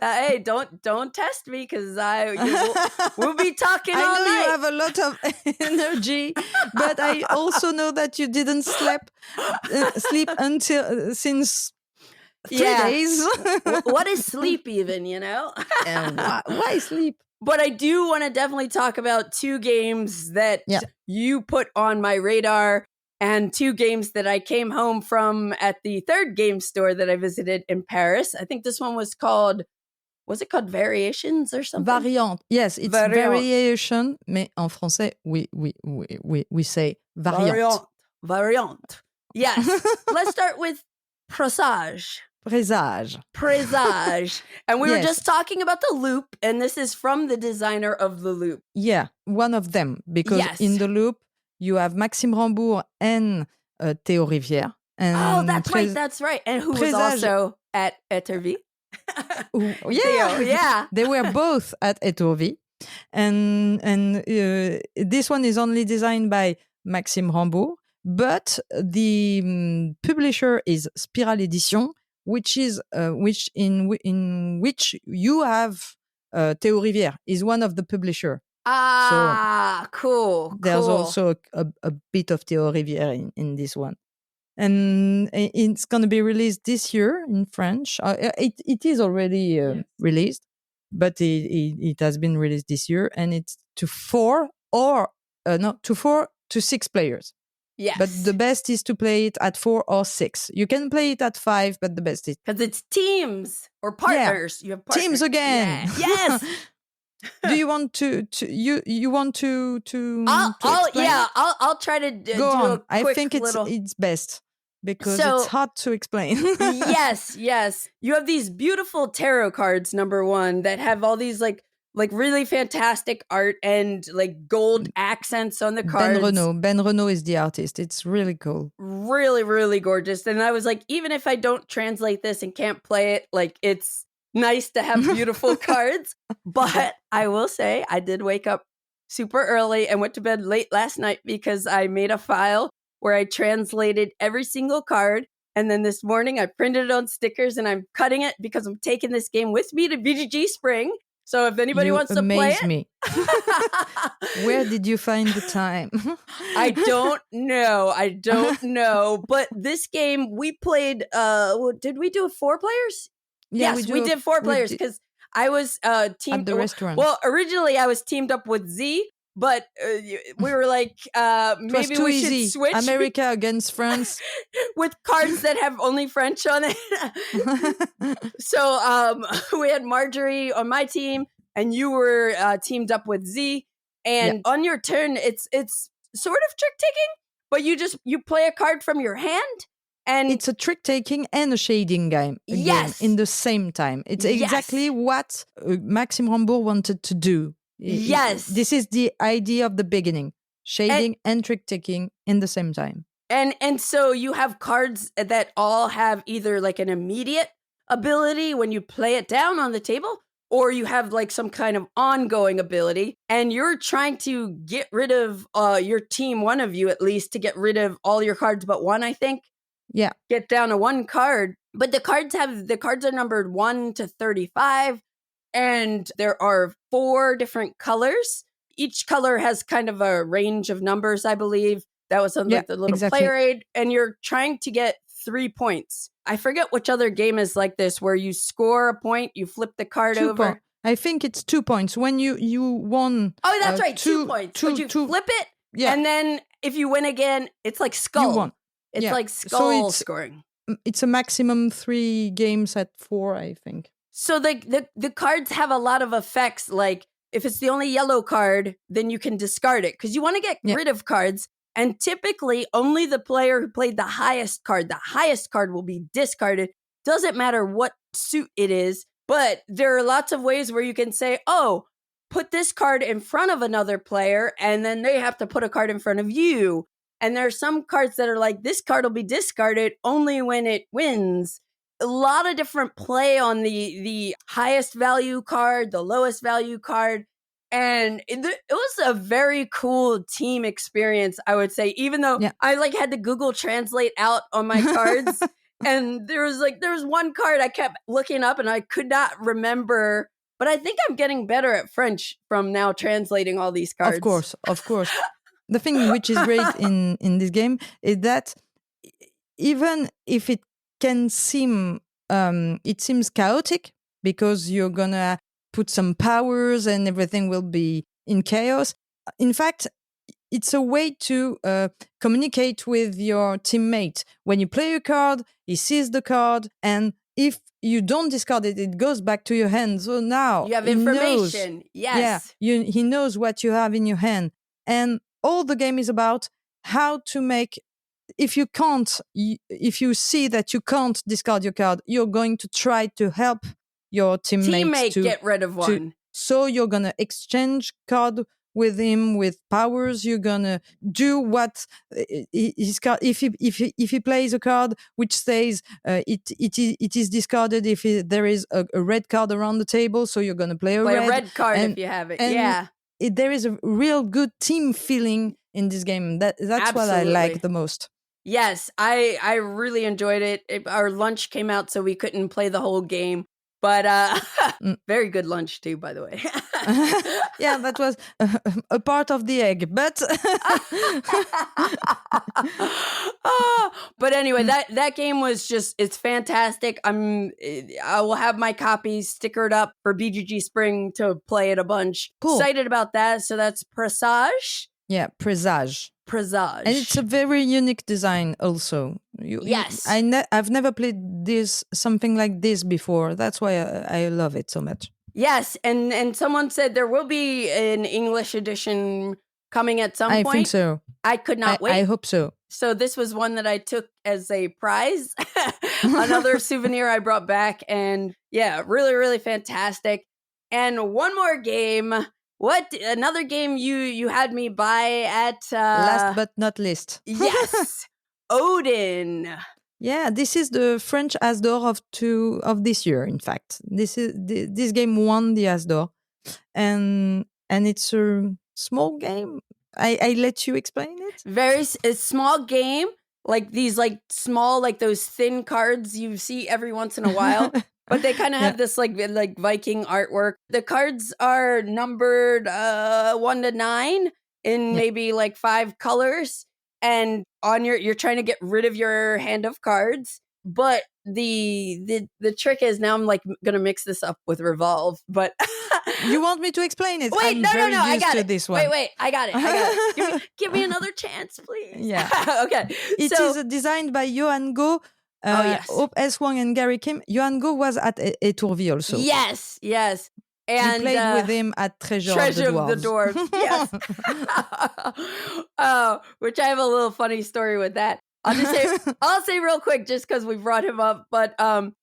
Hey, don't test me because we'll be talking all night. I know you have a lot of energy, but I also know that you didn't sleep since 3 days. What is sleep even, And why sleep? But I do want to definitely talk about 2 games that you put on my radar and 2 games that I came home from at the 3rd game store that I visited in Paris. I think this one was it called Variations or something? Variante. Yes, it's variation, mais en français, we say variante. Variante. Yes. Let's start with Presage. And we were just talking about the loop, and this is from the designer of the loop. Yeah, one of them, because in the loop, you have Maxime Rambourg and Théo Rivière. And that's right. And who was also at Étourvy. Yeah. They were both at Étourvy. And this one is only designed by Maxime Rambourg, but the publisher is Spiral Edition, which you have Théo Rivière is one of the publisher. Cool. There's also a bit of Théo Rivière in this one. And it's going to be released this year in French. It is already released, but it has been released this year, and it's to 4 to 6 players. Yes. But the best is to play it at 4 or 6. You can play it at 5, but the best is... Because it's teams or partners. Yeah. You have partners. Teams again. Yeah. Yes. Do you want to you want to I'll try to go on. A quick I think it's best because it's hard to explain. Yes. You have these beautiful tarot cards, number one, that have all these like really fantastic art and like gold accents on the cards. Ben Renaud is the artist. It's really cool. Really, really gorgeous. And I was like, even if I don't translate this and can't play it, like it's nice to have beautiful cards. But I will say I did wake up super early and went to bed late last night because I made a file where I translated every single card. And then this morning I printed it on stickers and I'm cutting it because I'm taking this game with me to VGG Spring. So if anybody wants to play it. Me. Where did you find the time? I don't know. But this game we played, did we do 4 players? Yeah, yes, we did 4 players because I was teamed at the restaurant. Well, originally I was teamed up with Z, but we were like, maybe we should switch. America against France. With cards that have only French on it. So we had Marjorie on my team, and you were teamed up with Z. And on your turn, it's sort of trick taking, but you play a card from your hand. And it's a trick taking and a shading game, yes, in the same time. It's exactly what Maxime Rambourg wanted to do. Yes. This is the idea of the beginning. Shading and trick taking in the same time. And so you have cards that all have either like an immediate ability when you play it down on the table, or you have like some kind of ongoing ability, and you're trying to get rid of your team, one of you at least, to get rid of all your cards but one, I think. Yeah. Get down to one card. But the cards are numbered 1 to 35, and there are 4 different colors. Each color has kind of a range of numbers, I believe. That was on like the little player aid, and you're trying to get 3 points. I forget which other game is like this, where you score a point, you flip the card over. I think it's 2 points. When you won... Oh, that's right, 2 points. But you flip it, and then if you win again, it's like skull. You won. It's like skull scoring. It's a maximum 3 games at 4, I think. So the cards have a lot of effects. Like if it's the only yellow card, then you can discard it because you want to get rid of cards. And typically, only the player who played the highest card will be discarded. Doesn't matter what suit it is. But there are lots of ways where you can say, oh, put this card in front of another player, and then they have to put a card in front of you. And there are some cards that are like, this card will be discarded only when it wins. A lot of different play on the highest value card, the lowest value card. And it was a very cool team experience, I would say, even though I like had to Google Translate out on my cards. And there was one card I kept looking up and I could not remember. But I think I'm getting better at French from now translating all these cards. Of course. The thing which is great in this game is that even if it can seem, it seems chaotic because you're gonna put some powers and everything will be in chaos. In fact, it's a way to communicate with your teammate. When you play a card, he sees the card, and if you don't discard it, it goes back to your hand. So now you have information. Yes. Yeah, he knows what you have in your hand. And all the game is about how to make, if you see that you can't discard your card, you're going to try to help your teammate to get rid of one. So you're going to exchange card with him with powers. You're going to do what his card, if he plays a card which says it is discarded if there is a red card around the table, so you're going to play a red card if you have it. There is a real good team feeling in this game. That's Absolutely. What I like the most. Yes, I really enjoyed it. Our lunch came out, so we couldn't play the whole game. But very good lunch too, by the way. Yeah, that was a part of the egg, but but anyway, that game was it's fantastic. I will have my copies stickered up for BGG Spring to play it a bunch. Cool. Excited about that. So that's Presage. Yeah, Presage. And it's a very unique design also. Yes. I've never played something like this before. That's why I love it so much. Yes, and someone said there will be an English edition coming at some point. I think so. I could not wait. I hope so. So this was one that I took as a prize. Another souvenir I brought back. And yeah, really, really fantastic. And one more game. Another game you had me buy at last but not least. Yes. Odin. Yeah, this is the French As d'Or of this year. In fact, this game won the As d'Or, and it's a small game. I let you explain it. A small game, like these like small like those thin cards you see every once in a while. But they kind of have this like Viking artwork. The cards are numbered 1 to 9 in maybe like 5 colors. And on you're trying to get rid of your hand of cards. But the trick is, now I'm like gonna mix this up with Revolve. But you want me to explain it? Wait, no, I got it. This one. Wait, I got it. Give me another chance, please. Yeah. Okay. It is designed by Johan Go. Yes. Hope S. Wong and Gary Kim. Johan Go was at Étourvy also. Yes. And you played with him at Treasure of the Dwarves. Yes. Which I have a little funny story with that. I'll say real quick, just because we brought him up. But on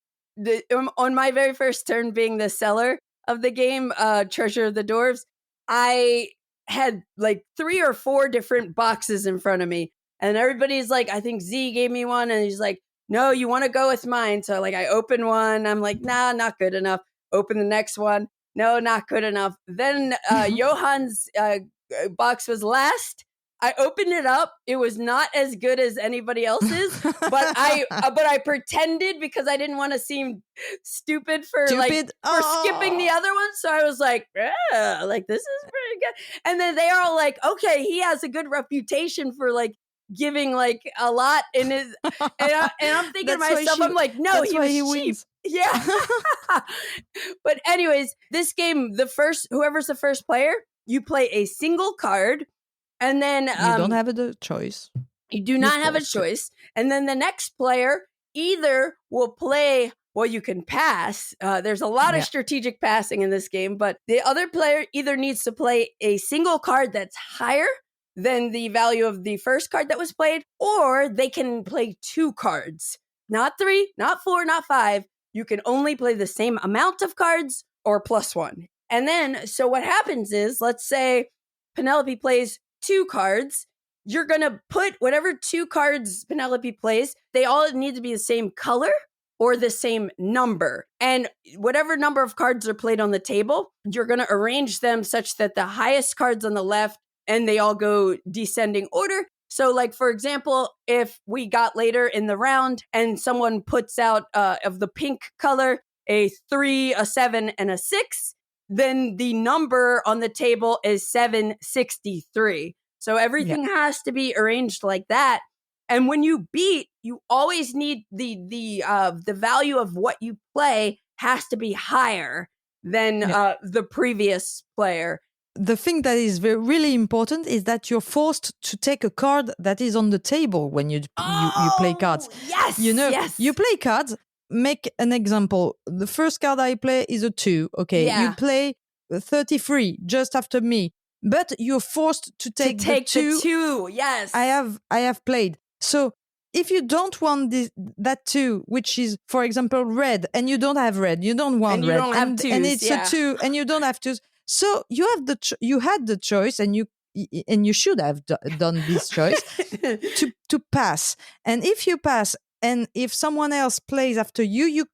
my very first turn, being the seller of the game, Treasure of the Dwarves, I had like 3 or 4 different boxes in front of me, and everybody's like, I think Z gave me one, and he's like, no, you want to go with mine. So like I open one, I'm like, nah, not good enough. Open the next one. No, not good enough. Then Johan's box was last. I opened it up. It was not as good as anybody else's, but I pretended because I didn't want to seem stupid for skipping the other one. So I was like, like this is pretty good. And then they are all like, okay, he has a good reputation for like giving like a lot in his. And I'm thinking to myself, I'm like, no, he was cheap. Wins. Yeah. But anyways, this game, whoever's the first player, you play a single card. And then you don't have a choice. You do not have a choice. And then the next player either will play, well, you can pass. There's a lot of strategic passing in this game, but the other player either needs to play a single card that's higher than the value of the first card that was played, or they can play 2 cards. Not 3, not 4, not 5. You can only play the same amount of cards or +1. And then, so what happens is, let's say Penelope plays 2 cards, you're going to put whatever 2 cards Penelope plays, they all need to be the same color or the same number. And whatever number of cards are played on the table, you're going to arrange them such that the highest cards on the left, and they all go descending order. So like, for example, if we got later in the round and someone puts out of the pink color, a 3, a 7, and a 6, then the number on the table is 763. So everything has to be arranged like that. And when you beat, you always need the value of what you play has to be higher than the previous player. The thing that is really important is that you're forced to take a card that is on the table when you play cards. Yes, you play cards. Make an example. The first card I play is a 2. Okay, you play 33 just after me, but you're forced to take the 2. The 2. Yes, I have played. So if you don't want that 2, which is, for example, red, and you don't have red, you don't want red, and it's a 2, and you don't have 2. So you have you had the choice, and you should have done this choice to pass. And if you pass, and if someone else plays after you,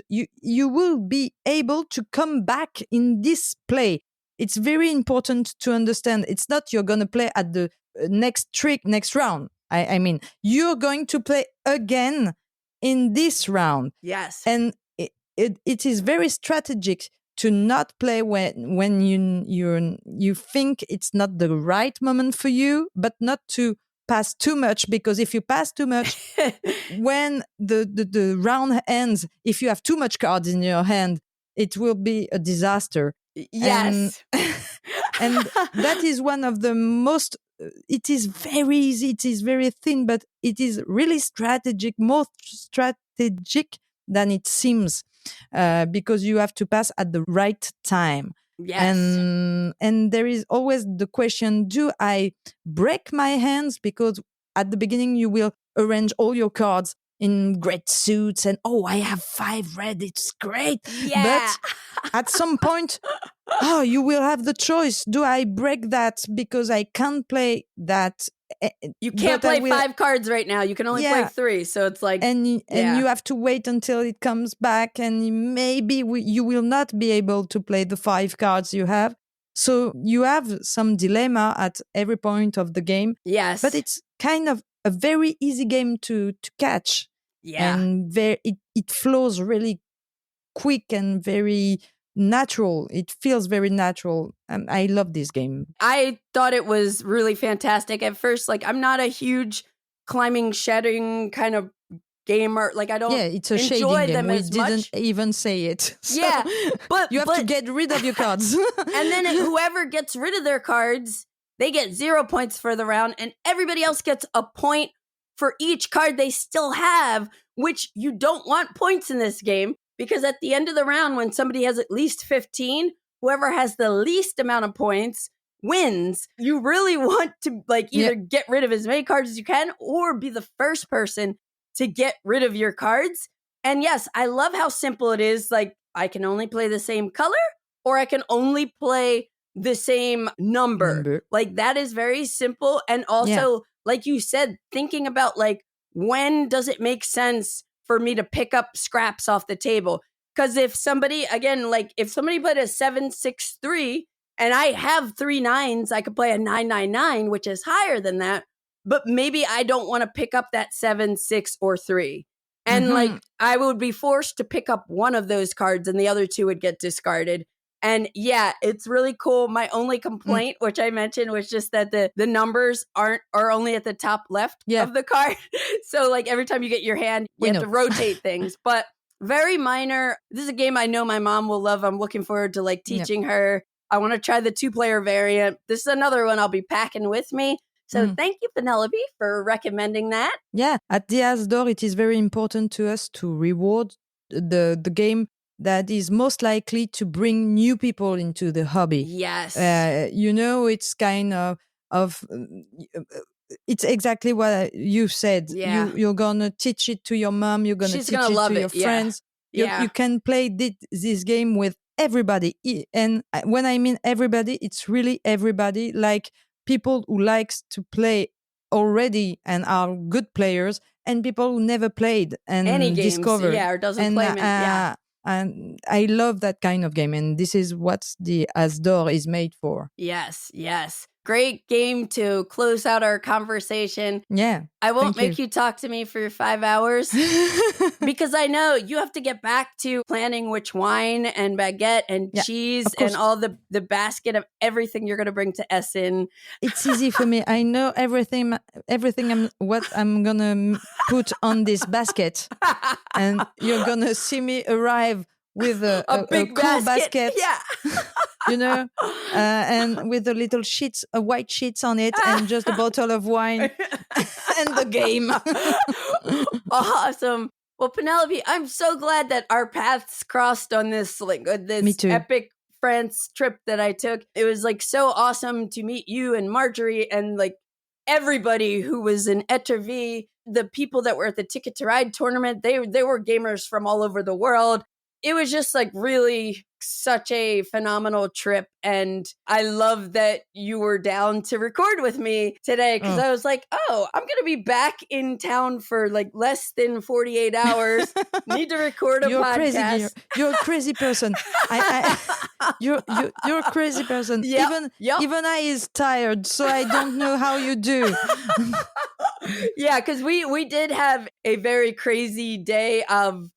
you will be able to come back in this play. It's very important to understand. It's not you're going to play at the next round. I mean, you're going to play again in this round. Yes. And it is very strategic to not play when you think it's not the right moment for you, but not to pass too much, because if you pass too much, when the round ends, if you have too much cards in your hand, it will be a disaster. Yes. And that is one of the most, it is very easy, it is very thin, but it is really strategic, more strategic than it seems, because you have to pass at the right time. Yes. And there is always the question, do I break my hands? Because at the beginning you will arrange all your cards in great suits and, I have 5 red, it's great. Yeah. But at some point, you will have the choice. Do I break that because I can't play that? You can't play 5 cards right now. You can only play 3. So it's like... And you have to wait until it comes back, and maybe you will not be able to play the 5 cards you have. So you have some dilemma at every point of the game. Yes. But it's kind of a very easy game to catch. Yeah. And it flows really quick and very natural. It feels very natural. And I love this game. I thought it was really fantastic. At first, like, I'm not a huge climbing, shedding kind of gamer. Like, I don't it's a enjoy shading them game. as We much. didn't even say it. So yeah, but you have to get rid of your cards. And then whoever gets rid of their cards, they get 0 points for the round, and everybody else gets a point for each card they still have, which you don't want points in this game, because at the end of the round, when somebody has at least 15, whoever has the least amount of points wins. You really want to like either get rid of as many cards as you can or be the first person to get rid of your cards. And yes, I love how simple it is. Like, I can only play the same color or I can only play the same number. Like, that is very simple. And also, like you said, thinking about like, when does it make sense for me to pick up scraps off the table? Because if somebody, again, like if somebody played a 7-6-3 and I have 3 9s, I could play a 9-9-9, which is higher than that. But maybe I don't want to pick up that 7, 6, or 3. And like I would be forced to pick up one of those cards and the other 2 would get discarded. And yeah, it's really cool. My only complaint, which I mentioned, was just that the numbers are only at the top left of the card. So like every time you get your hand, you have to rotate things. But very minor. This is a game I know my mom will love. I'm looking forward to like teaching her. I want to try the 2-player variant. This is another one I'll be packing with me. So thank you, Penelope, for recommending that. Yeah, at the As Door, it is very important to us to reward the game that is most likely to bring new people into the hobby. Yes. It's kind of it's exactly what you said. Yeah. You're going to teach it to your mom. You're going to teach it to your friends. You can play this game with everybody. And when I mean everybody, it's really everybody. Like people who likes to play already and are good players, and people who never played and any games, discovered. Or doesn't play them. And I love that kind of game. And this is what the As Door is made for. Yes. Great game to close out our conversation. Yeah. I won't make you talk to me for 5 hours because I know you have to get back to planning which wine and baguette and cheese and all the basket of everything you're going to bring to Essen. It's easy for me. I know everything what I'm going to put on this basket. And you're going to see me arrive with a big cool basket. Yeah. And with the little sheets, white sheets on it, and just a bottle of wine and the game. Awesome. Well, Penelope, I'm so glad that our paths crossed on this this epic France trip that I took. It was like so awesome to meet you and Marjorie and like everybody who was in Étourvy. The people that were at the Ticket to Ride tournament, they were gamers from all over the world. It was just like really such a phenomenal trip. And I love that you were down to record with me today because I was like, I'm going to be back in town for like less than 48 hours. Need to record a podcast. You're a crazy person. You're a crazy person. Yep. Even I is tired, so I don't know how you do. Yeah, because we did have a very crazy day of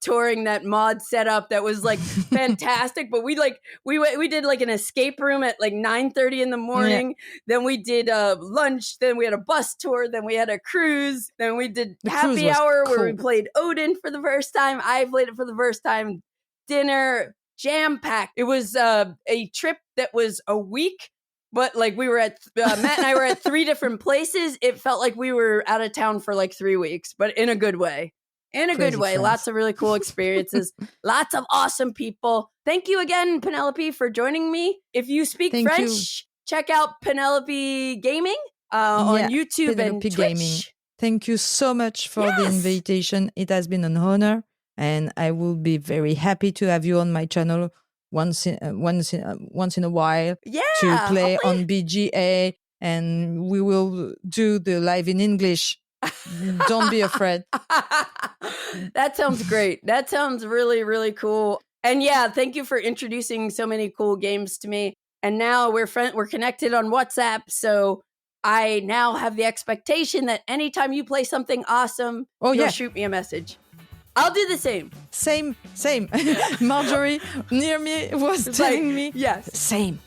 touring that mod setup that was like fantastic, but we did like an escape room at like 9:30 in the morning. Then we did lunch. Then we had a bus tour. Then we had a cruise. Then we did happy hour where we played Odin for the first time. I played it for the first time. Dinner, jam packed. It was a trip that was a week. But like we were at, Matt and I were at 3 different places. It felt like we were out of town for like 3 weeks, but in a good way. In a good way. Friends. Lots of really cool experiences. Lots of awesome people. Thank you again, Penelope, for joining me. If you speak French, check out Penelope Gaming on YouTube Penelope and Twitch. Gaming. Thank you so much for the invitation. It has been an honor, and I will be very happy to have you on my channel once in a while to play on BGA, and we will do the live in English. Don't be afraid. That sounds great. That sounds really, really cool. And yeah, thank you for introducing so many cool games to me. And now we're connected on WhatsApp, so I now have the expectation that anytime you play something awesome, you'll shoot me a message. I'll do the same. Same. Marjorie near me was telling me. Yes. Same.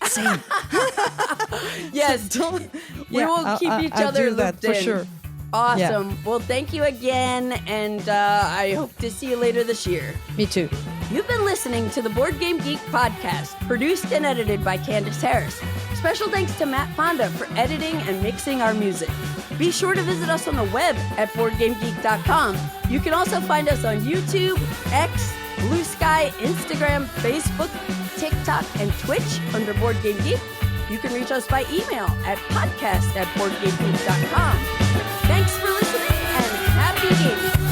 Yes. We will keep each other looped in. For sure. Awesome. Yeah. Well, thank you again, and I hope to see you later this year. Me too. You've been listening to the Board Game Geek podcast, produced and edited by Candace Harris. Special thanks to Matt Fonda for editing and mixing our music. Be sure to visit us on the web at BoardGameGeek.com. You can also find us on YouTube, X, Blue Sky, Instagram, Facebook, TikTok, and Twitch under Board Game Geek. You can reach us by email at podcast@boardgamegeek.com. Thanks for listening and happy gaming.